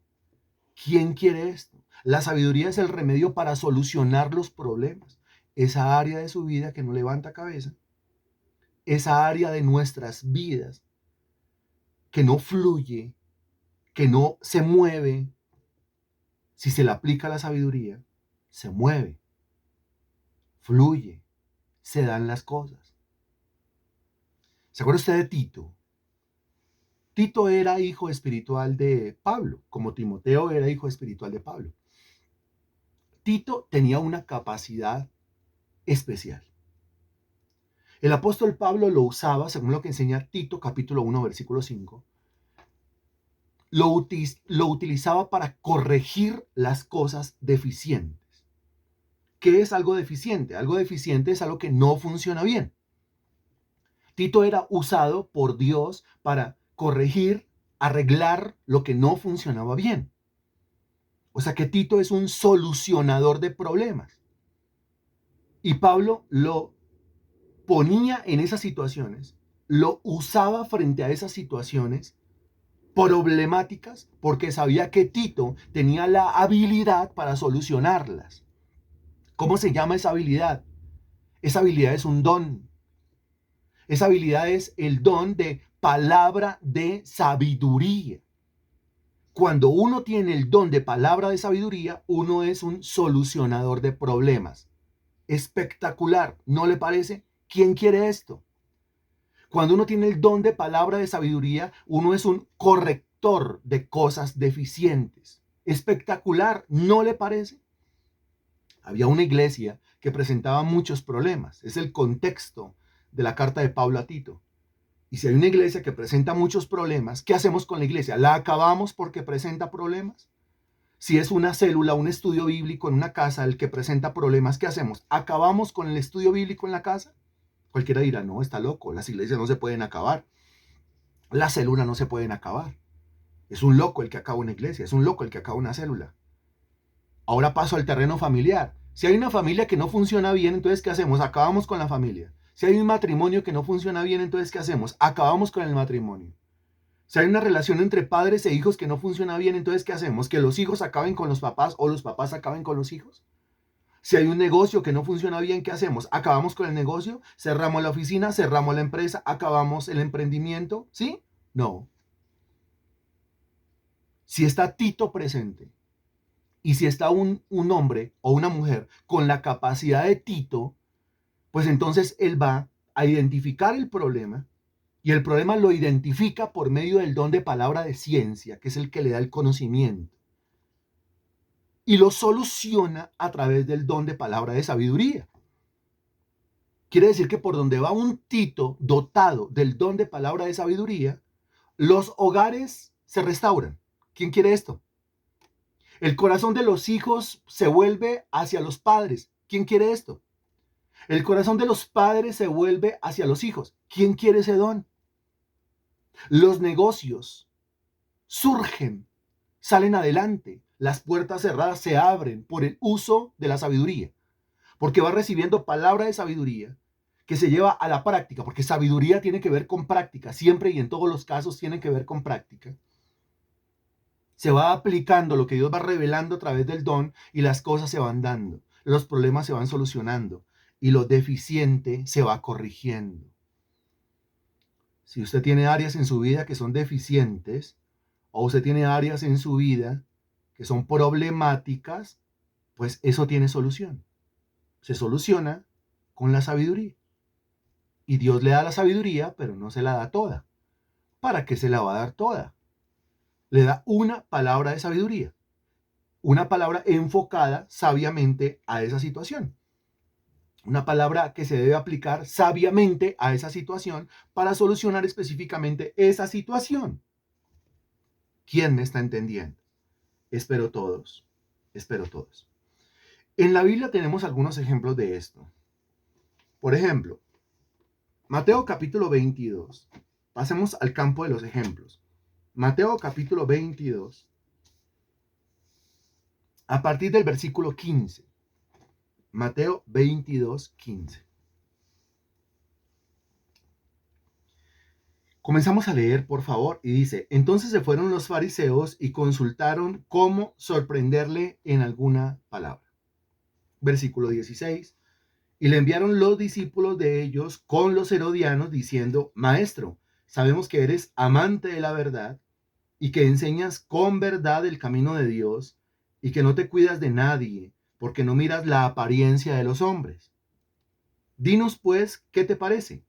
¿Quién quiere esto? La sabiduría es el remedio para solucionar los problemas. Esa área de su vida que no levanta cabeza, esa área de nuestras vidas que no fluye, que no se mueve, si se le aplica la sabiduría, se mueve, fluye, se dan las cosas. ¿Se acuerda usted de Tito? Tito era hijo espiritual de Pablo, como Timoteo era hijo espiritual de Pablo. Tito tenía una capacidad especial. El apóstol Pablo lo usaba, según lo que enseña Tito, capítulo 1, versículo 5, lo utilizaba para corregir las cosas deficientes. ¿Qué es algo deficiente? Algo deficiente es algo que no funciona bien. Tito era usado por Dios para corregir, arreglar lo que no funcionaba bien. O sea que Tito es un solucionador de problemas. Y Pablo lo ponía en esas situaciones, lo usaba frente a esas situaciones problemáticas porque sabía que Tito tenía la habilidad para solucionarlas. ¿Cómo se llama esa habilidad? Esa habilidad es un don. Esa habilidad es el don de palabra de sabiduría. Cuando uno tiene el don de palabra de sabiduría, uno es un solucionador de problemas. Espectacular, ¿no le parece? ¿Quién quiere esto? Cuando uno tiene el don de palabra de sabiduría, uno es un corrector de cosas deficientes. Espectacular, ¿no le parece? Había una iglesia que presentaba muchos problemas. Es el contexto de la carta de Pablo a Tito. Y si hay una iglesia que presenta muchos problemas, ¿qué hacemos con la iglesia? ¿La acabamos porque presenta problemas? Si es una célula, un estudio bíblico en una casa el que presenta problemas, ¿qué hacemos? ¿Acabamos con el estudio bíblico en la casa? Cualquiera dirá, no, está loco, las iglesias no se pueden acabar, las células no se pueden acabar. Es un loco el que acaba una iglesia, es un loco el que acaba una célula. Ahora paso al terreno familiar. Si hay una familia que no funciona bien, entonces ¿qué hacemos? Acabamos con la familia. Si hay un matrimonio que no funciona bien, entonces ¿qué hacemos? Acabamos con el matrimonio. Si hay una relación entre padres e hijos que no funciona bien, entonces ¿qué hacemos? ¿Que los hijos acaben con los papás o los papás acaben con los hijos? Si hay un negocio que no funciona bien, ¿qué hacemos? ¿Acabamos con el negocio? ¿Cerramos la oficina? ¿Cerramos la empresa? ¿Acabamos el emprendimiento? ¿Sí? No. Si está Tito presente y si está un hombre o una mujer con la capacidad de Tito, pues entonces él va a identificar el problema y el problema lo identifica por medio del don de palabra de ciencia, que es el que le da el conocimiento, y lo soluciona a través del don de palabra de sabiduría. Quiere decir que por donde va un Tito dotado del don de palabra de sabiduría, los hogares se restauran. ¿Quién quiere esto? El corazón de los hijos se vuelve hacia los padres. ¿Quién quiere esto? El corazón de los padres se vuelve hacia los hijos. ¿Quién quiere ese don? Los negocios surgen, salen adelante. Las puertas cerradas se abren por el uso de la sabiduría. Porque va recibiendo palabra de sabiduría que se lleva a la práctica, porque sabiduría tiene que ver con práctica, siempre y en todos los casos tiene que ver con práctica. Se va aplicando lo que Dios va revelando a través del don y las cosas se van dando, los problemas se van solucionando y lo deficiente se va corrigiendo. Si usted tiene áreas en su vida que son deficientes o usted tiene áreas en su vida que son problemáticas, pues eso tiene solución. Se soluciona con la sabiduría. Y Dios le da la sabiduría, pero no se la da toda. ¿Para qué se la va a dar toda? Le da una palabra de sabiduría, una palabra enfocada sabiamente a esa situación. Una palabra que se debe aplicar sabiamente a esa situación para solucionar específicamente esa situación. ¿Quién me está entendiendo? Espero todos, espero todos. En la Biblia tenemos algunos ejemplos de esto. Por ejemplo, Mateo capítulo 22. Pasemos al campo de los ejemplos. Mateo capítulo 22, a partir del versículo 15. Mateo 22, 15. Comenzamos a leer, por favor, y dice, entonces se fueron los fariseos y consultaron cómo sorprenderle en alguna palabra. Versículo 16. Y le enviaron los discípulos de ellos con los herodianos diciendo, Maestro, sabemos que eres amante de la verdad y que enseñas con verdad el camino de Dios y que no te cuidas de nadie porque no miras la apariencia de los hombres. Dinos pues, ¿qué te parece?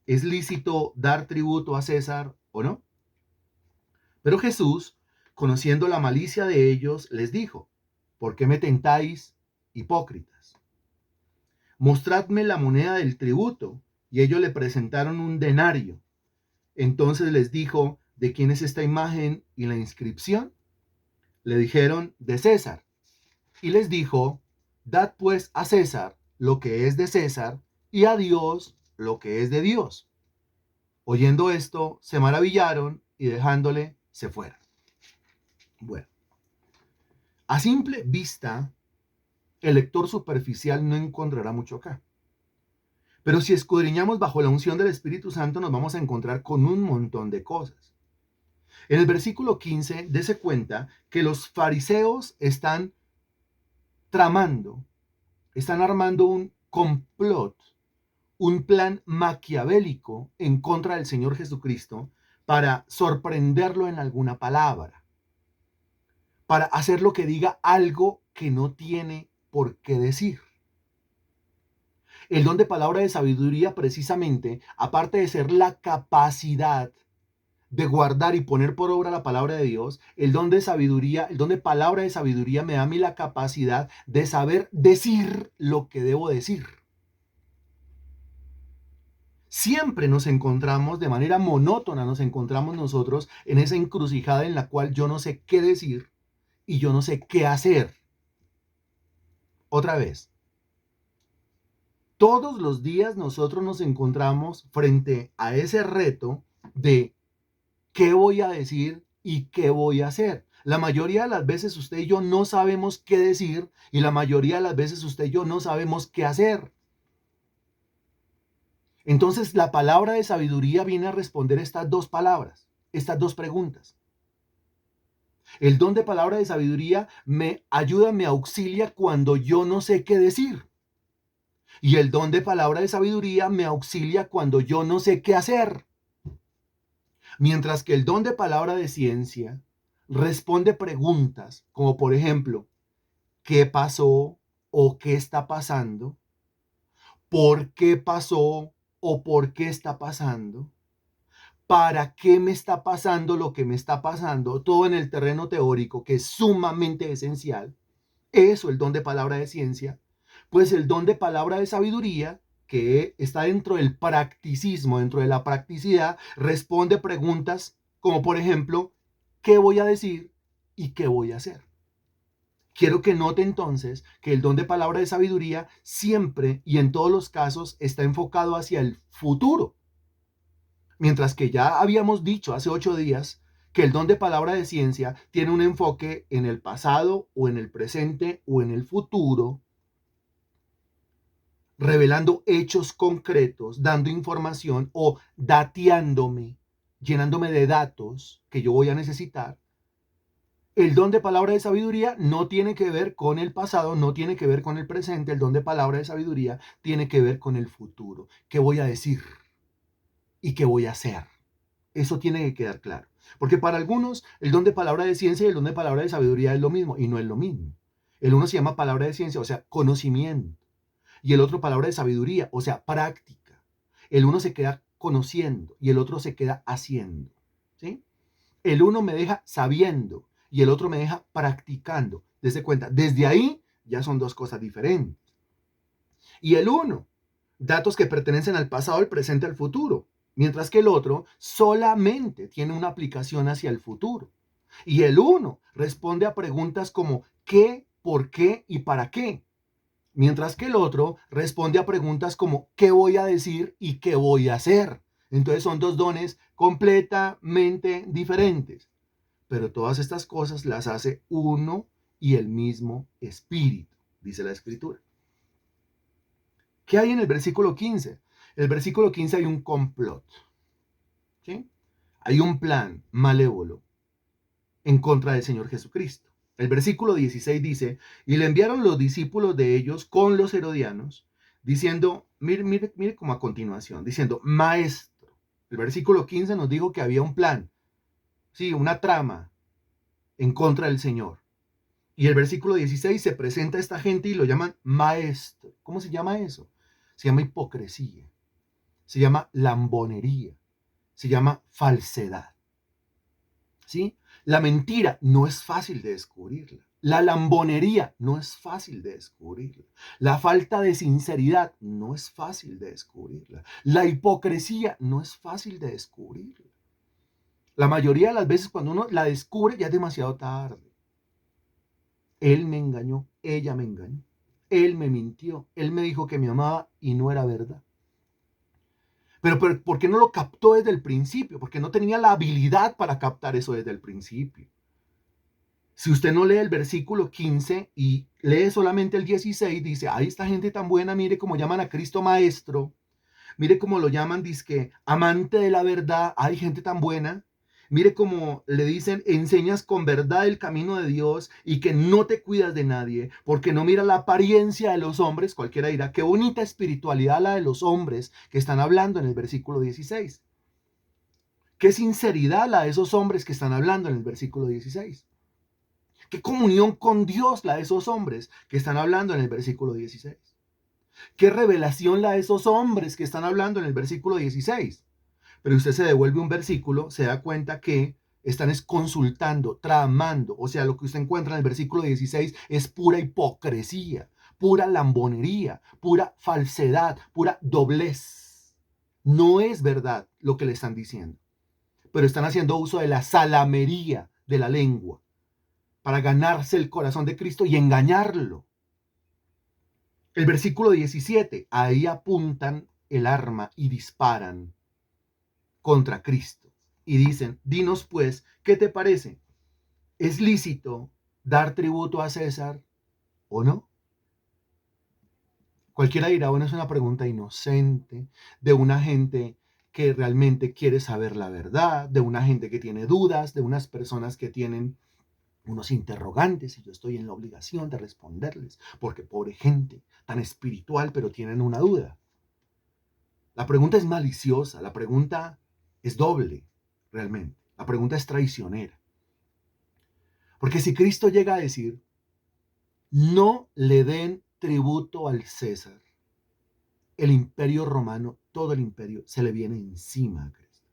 ¿Es lícito dar tributo a César o no? Pero Jesús, conociendo la malicia de ellos, les dijo, ¿por qué me tentáis, hipócritas? Mostradme la moneda del tributo. y ellos le presentaron un denario. Entonces les dijo, ¿de quién es esta imagen y la inscripción? Le dijeron, de César. Y les dijo, dad pues a César lo que es de César y a Dios lo que es de Dios. Oyendo esto, se maravillaron y dejándole, se fueron. Bueno, a simple vista, el lector superficial no encontrará mucho acá. Pero si escudriñamos bajo la unción del Espíritu Santo, nos vamos a encontrar con un montón de cosas. En el versículo 15, dése cuenta que los fariseos están tramando, están armando un complot, un plan maquiavélico en contra del Señor Jesucristo para sorprenderlo en alguna palabra, para hacer lo que diga algo que no tiene por qué decir. El don de palabra de sabiduría, precisamente, aparte de ser la capacidad de guardar y poner por obra la palabra de Dios, el don de sabiduría, el don de palabra de sabiduría me da a mí la capacidad de saber decir lo que debo decir. Siempre nos encontramos de manera monótona, nos encontramos nosotros en esa encrucijada en la cual yo no sé qué decir y yo no sé qué hacer. Otra vez, todos los días nosotros nos encontramos frente a ese reto de qué voy a decir y qué voy a hacer. La mayoría de las veces usted y yo no sabemos qué decir y la mayoría de las veces usted y yo no sabemos qué hacer. Entonces la palabra de sabiduría viene a responder estas dos palabras, estas dos preguntas. El don de palabra de sabiduría me ayuda, me auxilia cuando yo no sé qué decir. Y el don de palabra de sabiduría me auxilia cuando yo no sé qué hacer. Mientras que el don de palabra de ciencia responde preguntas como por ejemplo, ¿qué pasó o qué está pasando? ¿Por qué pasó o por qué está pasando? ¿Para qué me está pasando lo que me está pasando? Todo en el terreno teórico, que es sumamente esencial. Eso, el don de palabra de ciencia. Pues el don de palabra de sabiduría, que está dentro del practicismo, dentro de la practicidad, responde preguntas como por ejemplo, ¿qué voy a decir y qué voy a hacer? Quiero que note entonces que el don de palabra de sabiduría siempre y en todos los casos está enfocado hacia el futuro. Mientras que ya habíamos dicho hace 8 días que el don de palabra de ciencia tiene un enfoque en el pasado o en el presente o en el futuro, revelando hechos concretos, dando información o dateándome, llenándome de datos que yo voy a necesitar. El don de palabra de sabiduría no tiene que ver con el pasado, no tiene que ver con el presente. El don de palabra de sabiduría tiene que ver con el futuro. ¿Qué voy a decir y qué voy a hacer? Eso tiene que quedar claro. Porque para algunos el don de palabra de ciencia y el don de palabra de sabiduría es lo mismo y no es lo mismo. El uno se llama palabra de ciencia, o sea, conocimiento. Y el otro palabra de sabiduría, o sea, práctica. El uno se queda conociendo y el otro se queda haciendo. ¿Sí? El uno me deja sabiendo y el otro me deja practicando. Desde cuenta, desde ahí ya son dos cosas diferentes. Y el uno, datos que pertenecen al pasado, al presente, al futuro. Mientras que el otro solamente tiene una aplicación hacia el futuro. Y el uno responde a preguntas como ¿qué, por qué y para qué? Mientras que el otro responde a preguntas como ¿qué voy a decir y qué voy a hacer? Entonces son dos dones completamente diferentes. Pero todas estas cosas las hace uno y el mismo Espíritu, dice la Escritura. ¿Qué hay en el versículo 15? En el versículo 15 hay un complot. ¿Sí? Hay un plan malévolo en contra del Señor Jesucristo. El versículo 16 dice, y le enviaron los discípulos de ellos con los herodianos, diciendo, mire como a continuación, diciendo, maestro. El versículo 15 nos dijo que había un plan, sí, una trama en contra del Señor. Y el versículo 16 se presenta a esta gente y lo llaman maestro. ¿Cómo se llama eso? Se llama hipocresía, se llama lambonería, se llama falsedad. ¿Sí? La mentira no es fácil de descubrirla. La lambonería no es fácil de descubrirla. La falta de sinceridad no es fácil de descubrirla. La hipocresía no es fácil de descubrirla. La mayoría de las veces cuando uno la descubre ya es demasiado tarde. Él me engañó, ella me engañó, él me mintió, él me dijo que me amaba y no era verdad. Pero ¿por qué no lo captó desde el principio? Porque no tenía la habilidad para captar eso desde el principio. Si usted no lee el versículo 15 y lee solamente el 16, dice, ay, esta gente tan buena, mire cómo llaman a Cristo maestro, mire cómo lo llaman, dizque amante de la verdad, hay gente tan buena. Mire cómo le dicen, enseñas con verdad el camino de Dios y que no te cuidas de nadie, porque no mira la apariencia de los hombres. Cualquiera dirá, qué bonita espiritualidad la de los hombres que están hablando en el versículo 16. Qué sinceridad la de esos hombres que están hablando en el versículo 16. Qué comunión con Dios la de esos hombres que están hablando en el versículo 16. Qué revelación la de esos hombres que están hablando en el versículo 16. Pero usted se devuelve un versículo, se da cuenta que están consultando, tramando. O sea, lo que usted encuentra en el versículo 16 es pura hipocresía, pura lambonería, pura falsedad, pura doblez. No es verdad lo que le están diciendo, pero están haciendo uso de la salamería de la lengua para ganarse el corazón de Cristo y engañarlo. El versículo 17, ahí apuntan el arma y disparan contra Cristo. Y dicen, dinos pues, ¿qué te parece? ¿Es lícito dar tributo a César o no? Cualquiera dirá, bueno, es una pregunta inocente de una gente que realmente quiere saber la verdad, de una gente que tiene dudas, de unas personas que tienen unos interrogantes y yo estoy en la obligación de responderles, porque pobre gente tan espiritual, pero tienen una duda. La pregunta es maliciosa, la pregunta es doble, realmente. La pregunta es traicionera. Porque si Cristo llega a decir, no le den tributo al César, el imperio romano, todo el imperio, se le viene encima a Cristo.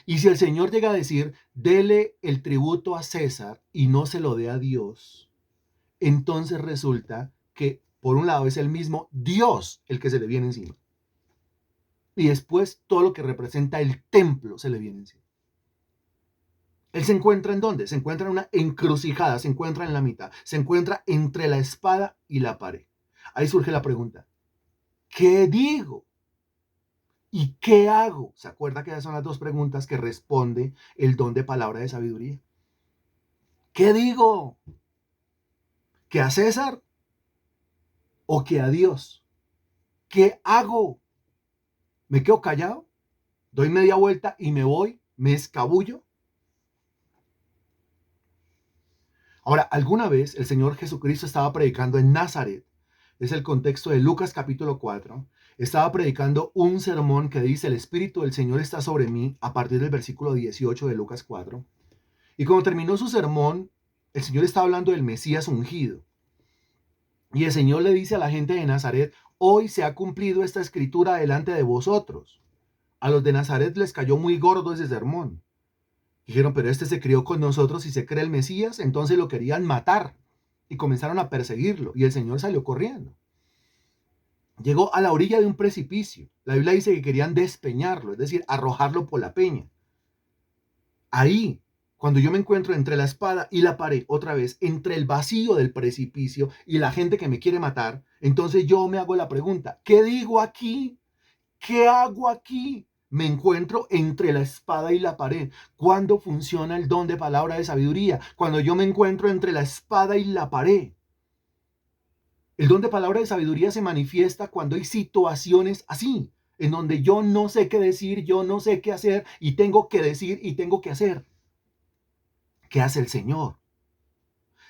Y si el Señor llega a decir, dele el tributo a César y no se lo dé a Dios, entonces resulta que, por un lado, es el mismo Dios el que se le viene encima. Y después todo lo que representa el templo se le viene encima. Él se encuentra ¿en dónde? Se encuentra en una encrucijada, se encuentra en la mitad, se encuentra entre la espada y la pared. Ahí surge la pregunta, ¿qué digo? ¿Y qué hago? ¿Se acuerda que esas son las dos preguntas que responde el don de palabra de sabiduría? ¿Qué digo? ¿Que a César o que a Dios? ¿Qué hago? ¿Me quedo callado? ¿Doy media vuelta y me voy? ¿Me escabullo? Ahora, alguna vez el Señor Jesucristo estaba predicando en Nazaret. Es el contexto de Lucas capítulo 4. Estaba predicando un sermón que dice, el Espíritu del Señor está sobre mí, a partir del versículo 18 de Lucas 4. Y cuando terminó su sermón, el Señor está hablando del Mesías ungido. Y el Señor le dice a la gente de Nazaret, hoy se ha cumplido esta escritura delante de vosotros. A los de Nazaret les cayó muy gordo ese sermón. Dijeron, pero este se crió con nosotros y se cree el Mesías, entonces lo querían matar. Y comenzaron a perseguirlo. Y el Señor salió corriendo. Llegó a la orilla de un precipicio. La Biblia dice que querían despeñarlo, es decir, arrojarlo por la peña. Ahí, cuando yo me encuentro entre la espada y la pared, otra vez, entre el vacío del precipicio y la gente que me quiere matar, entonces yo me hago la pregunta, ¿qué digo aquí? ¿Qué hago aquí? Me encuentro entre la espada y la pared. ¿Cuándo funciona el don de palabra de sabiduría? Cuando yo me encuentro entre la espada y la pared. El don de palabra de sabiduría se manifiesta cuando hay situaciones así, en donde yo no sé qué decir, yo no sé qué hacer y tengo que decir y tengo que hacer. ¿Qué hace el Señor?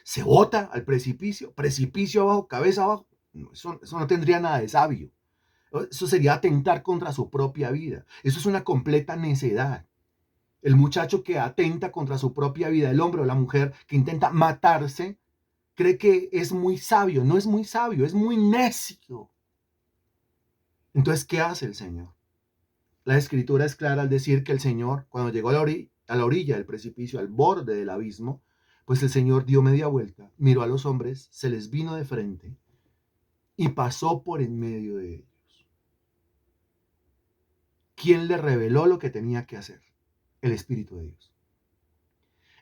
¿Se bota al precipicio? ¿Precipicio abajo, cabeza abajo? No, eso no tendría nada de sabio. Eso sería atentar contra su propia vida. Eso es una completa necedad. El muchacho que atenta contra su propia vida, el hombre o la mujer que intenta matarse, cree que es muy sabio. No es muy sabio, es muy necio. Entonces, ¿qué hace el Señor? La escritura es clara al decir que el Señor, cuando llegó a la orilla, a la orilla del precipicio, al borde del abismo, pues el Señor dio media vuelta, miró a los hombres, se les vino de frente y pasó por en medio de ellos. ¿Quién le reveló lo que tenía que hacer? El Espíritu de Dios.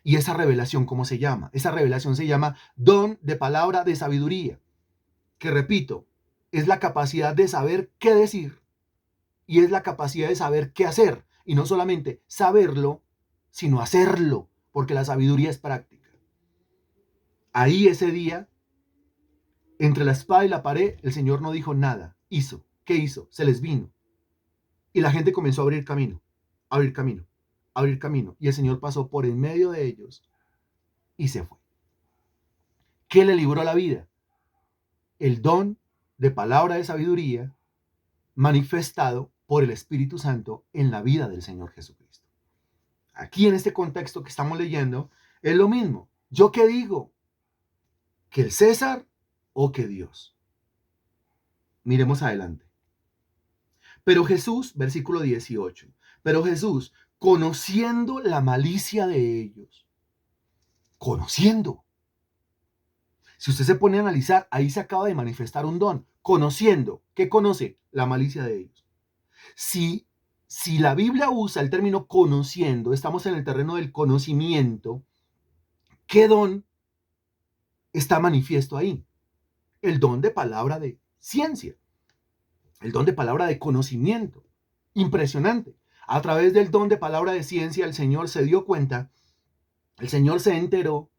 ¿Y esa revelación cómo se llama? Esa revelación se llama don de palabra de sabiduría, que repito, es la capacidad de saber qué decir y es la capacidad de saber qué hacer. Y no solamente saberlo, sino hacerlo, porque la sabiduría es práctica. Ahí ese día, entre la espada y la pared, el Señor no dijo nada. Hizo. ¿Qué hizo? Se les vino. Y la gente comenzó a abrir camino, abrir camino, abrir camino. Y el Señor pasó por en medio de ellos y se fue. ¿Qué le libró la vida? El don de palabra de sabiduría manifestado por el Espíritu Santo en la vida del Señor Jesucristo. Aquí en este contexto que estamos leyendo es lo mismo. ¿Yo qué digo? ¿Que el César o que Dios? Miremos adelante. Pero Jesús, versículo 18, pero Jesús, conociendo la malicia de ellos, conociendo. Si usted se pone a analizar, ahí se acaba de manifestar un don, conociendo. ¿Qué conoce? La malicia de ellos. Si, si la Biblia usa el término conociendo, estamos en el terreno del conocimiento, ¿qué don está manifiesto ahí? El don de palabra de ciencia, el don de palabra de conocimiento. Impresionante. A través del don de palabra de ciencia, el Señor se dio cuenta, el Señor se enteró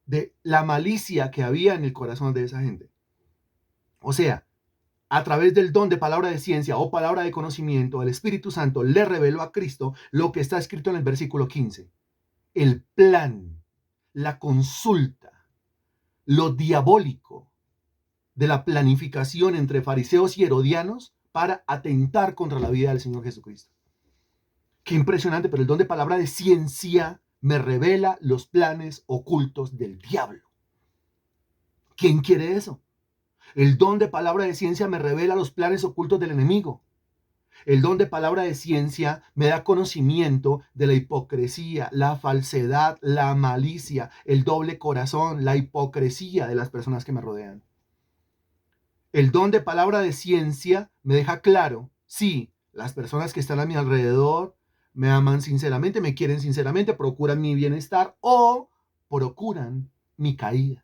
de la malicia que había en el corazón de esa gente. O sea, a través del don de palabra de ciencia o palabra de conocimiento, el Espíritu Santo le reveló a Cristo lo que está escrito en el versículo 15. El plan, la consulta, lo diabólico de la planificación entre fariseos y herodianos para atentar contra la vida del Señor Jesucristo. Qué impresionante, pero el don de palabra de ciencia me revela los planes ocultos del diablo. ¿Quién quiere eso? El don de palabra de ciencia me revela los planes ocultos del enemigo. El don de palabra de ciencia me da conocimiento de la hipocresía, la falsedad, la malicia, el doble corazón, la hipocresía de las personas que me rodean. El don de palabra de ciencia me deja claro, sí, las personas que están a mi alrededor me aman sinceramente, me quieren sinceramente, procuran mi bienestar o procuran mi caída.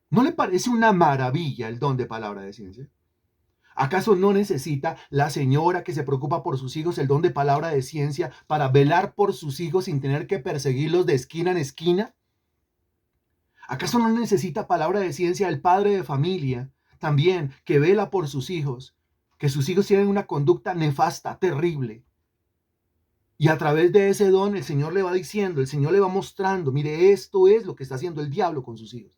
¿No le parece una maravilla el don de palabra de ciencia? ¿Acaso no necesita la señora que se preocupa por sus hijos el don de palabra de ciencia para velar por sus hijos sin tener que perseguirlos de esquina en esquina? ¿Acaso no necesita palabra de ciencia el padre de familia también que vela por sus hijos, que sus hijos tienen una conducta nefasta, terrible? Y a través de ese don el Señor le va diciendo, el Señor le va mostrando, mire, esto es lo que está haciendo el diablo con sus hijos.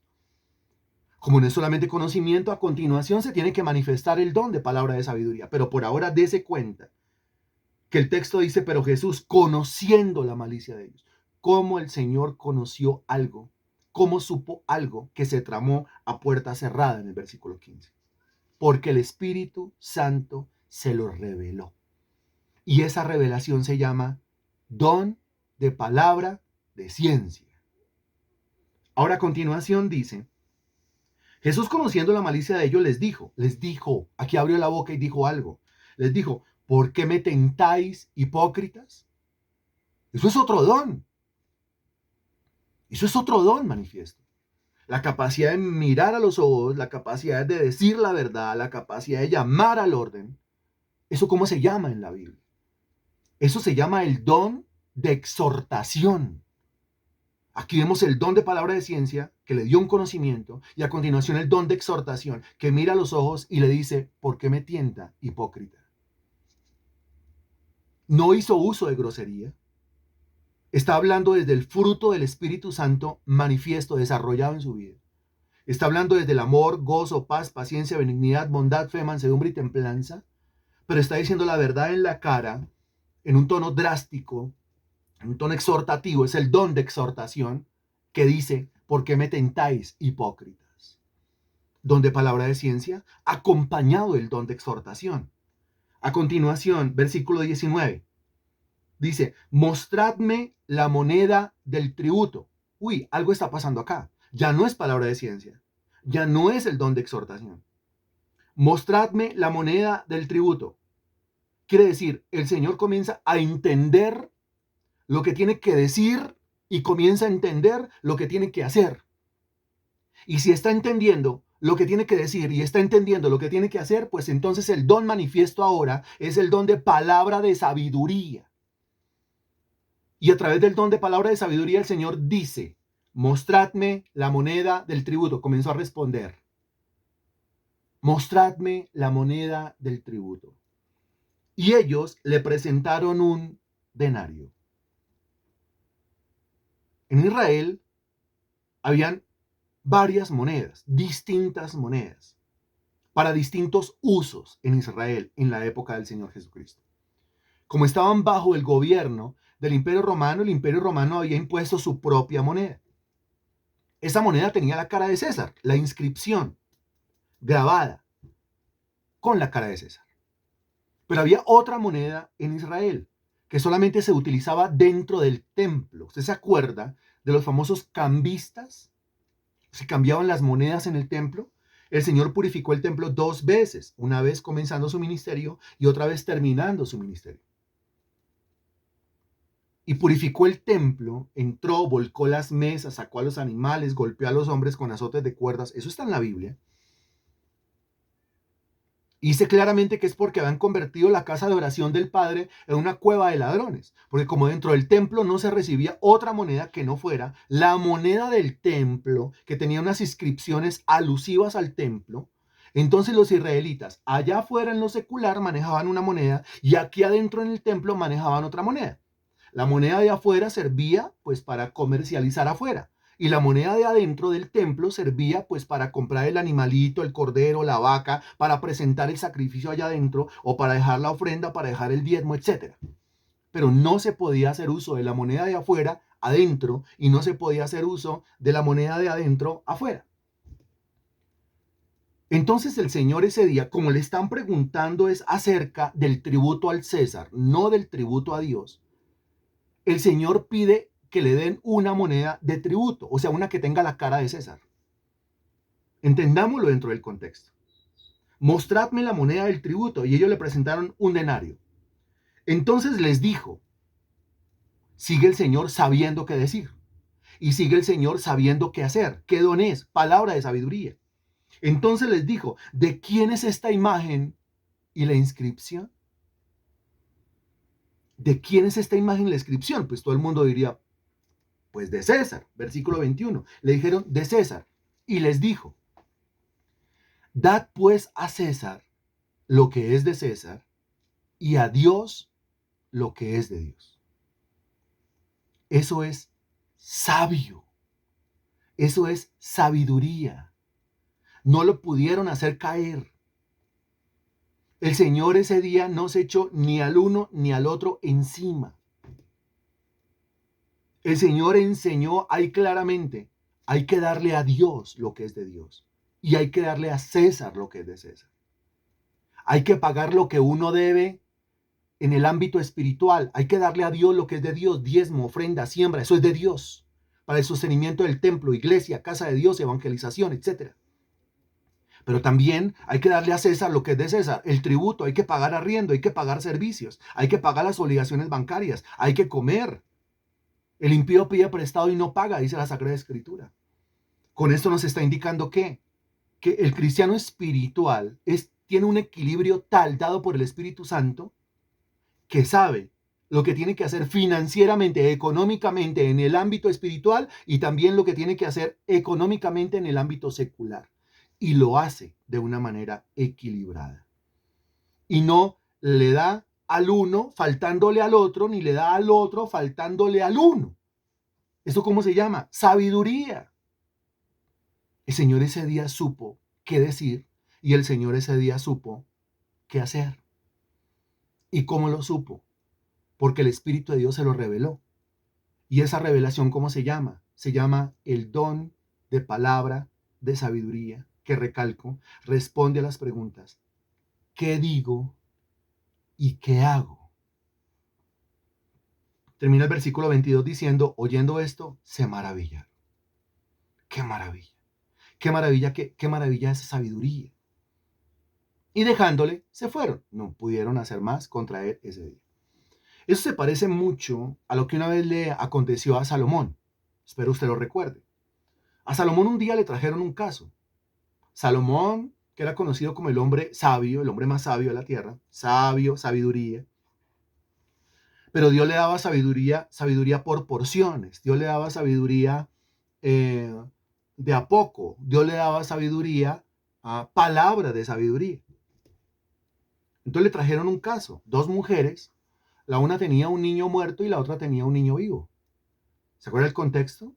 Como no es solamente conocimiento, a continuación se tiene que manifestar el don de palabra de sabiduría. Pero por ahora dése cuenta que el texto dice, pero Jesús conociendo la malicia de ellos. ¿Cómo el Señor conoció algo? ¿Cómo supo algo que se tramó a puerta cerrada en el versículo 15? Porque el Espíritu Santo se lo reveló. Y esa revelación se llama don de palabra de ciencia. Ahora a continuación dice, Jesús conociendo la malicia de ellos les dijo, aquí abrió la boca y dijo algo. Les dijo, ¿por qué me tentáis, hipócritas? Eso es otro don. Eso es otro don manifiesto. La capacidad de mirar a los ojos, la capacidad de decir la verdad, la capacidad de llamar al orden. ¿Eso cómo se llama en la Biblia? Eso se llama el don de exhortación. Aquí vemos el don de palabra de ciencia, que le dio un conocimiento, y a continuación el don de exhortación, que mira a los ojos y le dice, ¿por qué me tienta, hipócrita? No hizo uso de grosería. Está hablando desde el fruto del Espíritu Santo manifiesto, desarrollado en su vida. Está hablando desde el amor, gozo, paz, paciencia, benignidad, bondad, fe, mansedumbre y templanza. Pero está diciendo la verdad en la cara, en un tono drástico, en un tono exhortativo. Es el don de exhortación que dice, ¿por qué me tentáis, hipócritas? Don de palabra de ciencia, acompañado del don de exhortación. A continuación, versículo 19. Dice, mostradme la moneda del tributo. Uy, algo está pasando acá. Ya no es palabra de ciencia. Ya no es el don de exhortación. Mostradme la moneda del tributo. Quiere decir, el Señor comienza a entender lo que tiene que decir y comienza a entender lo que tiene que hacer. Y si está entendiendo lo que tiene que decir y está entendiendo lo que tiene que hacer, pues entonces el don manifiesto ahora es el don de palabra de sabiduría. Y a través del don de palabra de sabiduría el Señor dice, mostradme la moneda del tributo. Comenzó a responder, mostradme la moneda del tributo. Y ellos le presentaron un denario. En Israel habían varias monedas, distintas monedas, para distintos usos en Israel en la época del Señor Jesucristo. Como estaban bajo el gobierno del Imperio Romano, el Imperio Romano había impuesto su propia moneda. Esa moneda tenía la cara de César, la inscripción grabada con la cara de César. Pero había otra moneda en Israel que solamente se utilizaba dentro del templo. ¿Usted se acuerda de los famosos cambistas? Se cambiaban las monedas en el templo. El Señor purificó el templo 2 veces, una vez comenzando su ministerio y otra vez terminando su ministerio. Y purificó el templo, entró, volcó las mesas, sacó a los animales, golpeó a los hombres con azotes de cuerdas. Eso está en la Biblia. Y dice claramente que es porque habían convertido la casa de oración del Padre en una cueva de ladrones. Porque como dentro del templo no se recibía otra moneda que no fuera la moneda del templo, que tenía unas inscripciones alusivas al templo, entonces los israelitas allá afuera en lo secular manejaban una moneda y aquí adentro en el templo manejaban otra moneda. La moneda de afuera servía pues para comercializar afuera. Y la moneda de adentro del templo servía pues para comprar el animalito, el cordero, la vaca, para presentar el sacrificio allá adentro o para dejar la ofrenda, para dejar el diezmo, etc. Pero no se podía hacer uso de la moneda de afuera adentro y no se podía hacer uso de la moneda de adentro afuera. Entonces el Señor ese día, como le están preguntando es acerca del tributo al César, no del tributo a Dios, el Señor pide que le den una moneda de tributo, o sea, una que tenga la cara de César. Entendámoslo dentro del contexto. Mostradme la moneda del tributo, y ellos le presentaron un denario. Entonces les dijo, sigue el Señor sabiendo qué decir, y sigue el Señor sabiendo qué hacer. ¿Qué don es? Palabra de sabiduría. Entonces les dijo, ¿de quién es esta imagen y la inscripción? ¿De quién es esta imagen y la inscripción? Pues todo el mundo diría, pues de César, versículo 21. Le dijeron, de César. Y les dijo, dad pues a César lo que es de César y a Dios lo que es de Dios. Eso es sabio. Eso es sabiduría. No lo pudieron hacer caer. El Señor ese día no se echó ni al uno ni al otro encima. El Señor enseñó ahí claramente, hay que darle a Dios lo que es de Dios y hay que darle a César lo que es de César. Hay que pagar lo que uno debe en el ámbito espiritual. Hay que darle a Dios lo que es de Dios, diezmo, ofrenda, siembra, eso es de Dios, para el sostenimiento del templo, iglesia, casa de Dios, evangelización, etc. Pero también hay que darle a César lo que es de César, el tributo, hay que pagar arriendo, hay que pagar servicios, hay que pagar las obligaciones bancarias, hay que comer. El impío pide prestado y no paga, dice la Sagrada Escritura. Con esto nos está indicando que el cristiano espiritual tiene un equilibrio tal dado por el Espíritu Santo que sabe lo que tiene que hacer financieramente, económicamente en el ámbito espiritual y también lo que tiene que hacer económicamente en el ámbito secular. Y lo hace de una manera equilibrada. Y no le da al uno faltándole al otro, ni le da al otro faltándole al uno. ¿Eso cómo se llama? Sabiduría. El Señor ese día supo qué decir y el Señor ese día supo qué hacer. ¿Y cómo lo supo? Porque el Espíritu de Dios se lo reveló. Y esa revelación, ¿cómo se llama? Se llama el don de palabra de sabiduría, que recalco, responde a las preguntas, ¿qué digo y qué hago? Termina el versículo 22 diciendo, oyendo esto, se maravillaron. ¡Qué maravilla! ¡Qué maravilla, qué maravilla esa sabiduría! Y dejándole, se fueron. No pudieron hacer más contra él ese día. Eso se parece mucho a lo que una vez le aconteció a Salomón. Espero usted lo recuerde. A Salomón un día le trajeron un caso. Salomón, que era conocido como el hombre sabio, el hombre más sabio de la tierra, sabio, sabiduría, pero Dios le daba sabiduría, sabiduría por porciones. Dios le daba sabiduría eh, de a poco. Dios le daba sabiduría, a palabra de sabiduría. Entonces le trajeron un caso, dos mujeres, la una tenía un niño muerto y la otra tenía un niño vivo. ¿Se acuerda el contexto?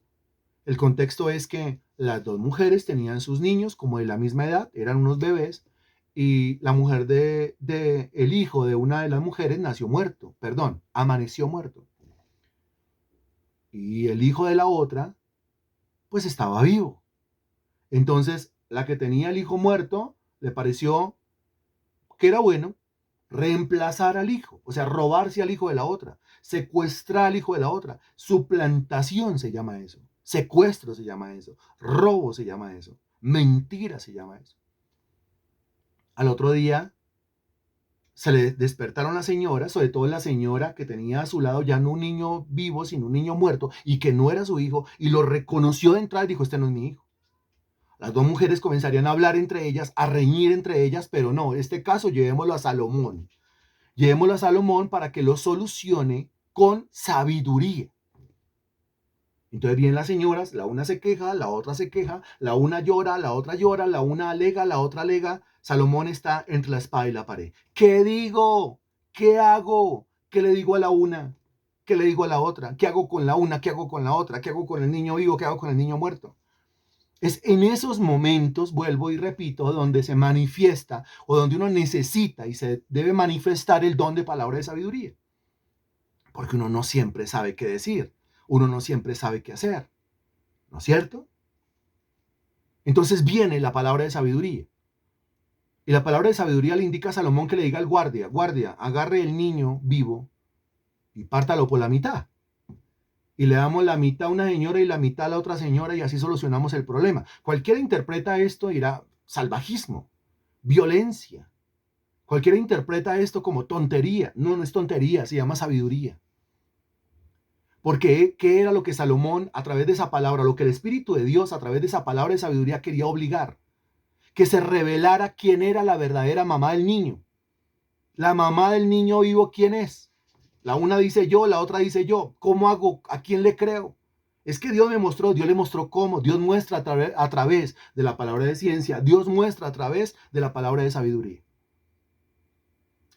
El contexto es que las dos mujeres tenían sus niños como de la misma edad, eran unos bebés, y la mujer el hijo de una de las mujeres nació muerto, perdón, amaneció muerto. Y el hijo de la otra, pues estaba vivo. Entonces, la que tenía el hijo muerto, le pareció que era bueno reemplazar al hijo, o sea, robarse al hijo de la otra, secuestrar al hijo de la otra. Suplantación se llama eso, secuestro se llama eso, robo se llama eso, mentira se llama eso. Al otro día se le despertaron las señoras, sobre todo la señora que tenía a su lado ya no un niño vivo, sino un niño muerto, y que no era su hijo, y lo reconoció de entrada y dijo, este no es mi hijo. Las dos mujeres comenzarían a hablar entre ellas, a reñir entre ellas, pero no, este caso llevémoslo a Salomón. Llevémoslo a Salomón para que lo solucione con sabiduría. Entonces vienen las señoras, la una se queja, la otra se queja, la una llora, la una alega, la otra alega. Salomón está entre la espada y la pared. ¿Qué digo? ¿Qué hago? ¿Qué le digo a la una? ¿Qué le digo a la otra? ¿Qué hago con la una? ¿Qué hago con la otra? ¿Qué hago con el niño vivo? ¿Qué hago con el niño muerto? Es en esos momentos, vuelvo y repito, donde se manifiesta o donde uno necesita y se debe manifestar el don de palabra de sabiduría. Porque uno no siempre sabe qué decir, uno no siempre sabe qué hacer, ¿no es cierto? Entonces viene la palabra de sabiduría. Y la palabra de sabiduría le indica a Salomón que le diga al guardia, guardia, agarre el niño vivo y pártalo por la mitad. Y le damos la mitad a una señora y la mitad a la otra señora y así solucionamos el problema. Cualquiera interpreta esto y dirá salvajismo, violencia. Cualquiera interpreta esto como tontería. No, no es tontería, se llama sabiduría. Porque ¿qué era lo que Salomón a través de esa palabra, lo que el Espíritu de Dios a través de esa palabra de sabiduría quería obligar? Que se revelara quién era la verdadera mamá del niño. La mamá del niño vivo, ¿quién es? La una dice yo, la otra dice yo. ¿Cómo hago? ¿A quién le creo? Es que Dios me mostró, Dios le mostró cómo. Dios muestra a través de la palabra de ciencia. Dios muestra a través de la palabra de sabiduría.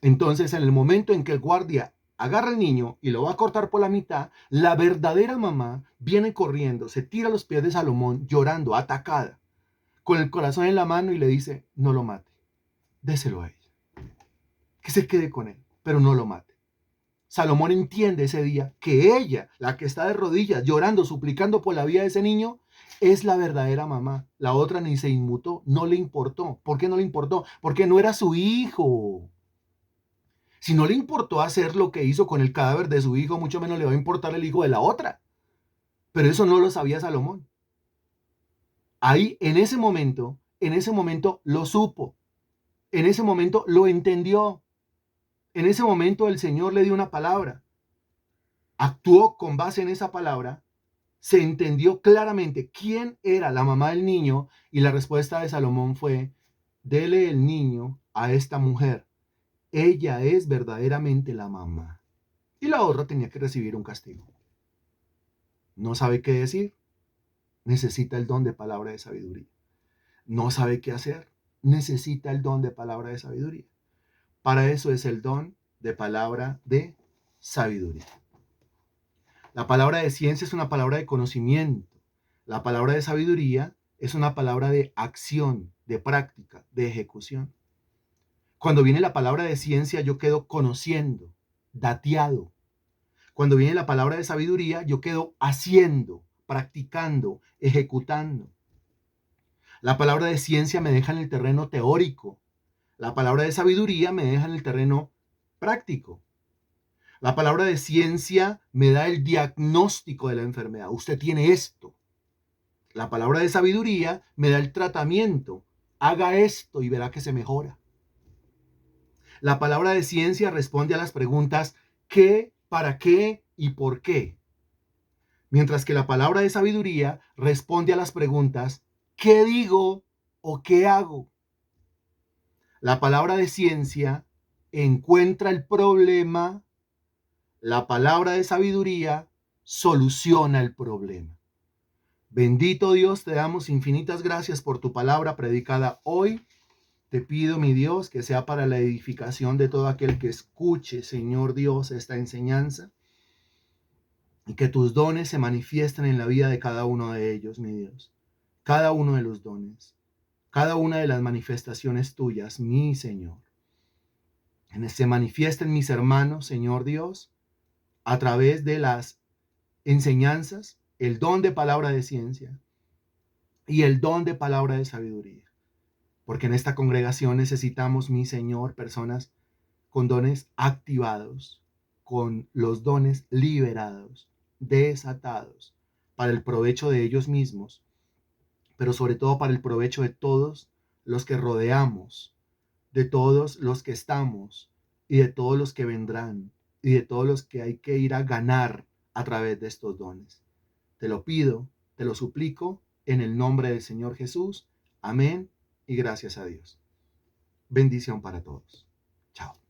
Entonces, en el momento en que el guardia agarra al niño y lo va a cortar por la mitad, la verdadera mamá viene corriendo, se tira a los pies de Salomón, llorando, atacada, con el corazón en la mano y le dice, no lo mate, déselo a ella, que se quede con él, pero no lo mate. Salomón entiende ese día que ella, la que está de rodillas, llorando, suplicando por la vida de ese niño, es la verdadera mamá. La otra ni se inmutó, no le importó. ¿Por qué no le importó? Porque no era su hijo. Si no le importó hacer lo que hizo con el cadáver de su hijo, mucho menos le va a importar el hijo de la otra. Pero eso no lo sabía Salomón. Ahí, en ese momento lo supo. En ese momento lo entendió. En ese momento el Señor le dio una palabra. Actuó con base en esa palabra. Se entendió claramente quién era la mamá del niño y la respuesta de Salomón fue, dele el niño a esta mujer. Ella es verdaderamente la mamá. Y la otra tenía que recibir un castigo. No sabe qué decir, necesita el don de palabra de sabiduría. No sabe qué hacer, necesita el don de palabra de sabiduría. Para eso es el don de palabra de sabiduría. La palabra de ciencia es una palabra de conocimiento. La palabra de sabiduría es una palabra de acción, de práctica, de ejecución. Cuando viene la palabra de ciencia, yo quedo conociendo, dateado. Cuando viene la palabra de sabiduría, yo quedo haciendo, practicando, ejecutando. La palabra de ciencia me deja en el terreno teórico. La palabra de sabiduría me deja en el terreno práctico. La palabra de ciencia me da el diagnóstico de la enfermedad. Usted tiene esto. La palabra de sabiduría me da el tratamiento. Haga esto y verá que se mejora. La palabra de ciencia responde a las preguntas ¿qué, para qué y por qué? Mientras que la palabra de sabiduría responde a las preguntas ¿qué digo o qué hago? La palabra de ciencia encuentra el problema, la palabra de sabiduría soluciona el problema. Bendito Dios, te damos infinitas gracias por tu palabra predicada hoy. Te pido, mi Dios, que sea para la edificación de todo aquel que escuche, Señor Dios, esta enseñanza y que tus dones se manifiesten en la vida de cada uno de ellos, mi Dios. Cada uno de los dones, cada una de las manifestaciones tuyas, mi Señor. Se manifiesten mis hermanos, Señor Dios, a través de las enseñanzas, el don de palabra de ciencia y el don de palabra de sabiduría. Porque en esta congregación necesitamos, mi Señor, personas con dones activados, con los dones liberados, desatados, para el provecho de ellos mismos, pero sobre todo para el provecho de todos los que rodeamos, de todos los que estamos y de todos los que vendrán y de todos los que hay que ir a ganar a través de estos dones. Te lo pido, te lo suplico en el nombre del Señor Jesús. Amén y gracias a Dios. Bendición para todos. Chao.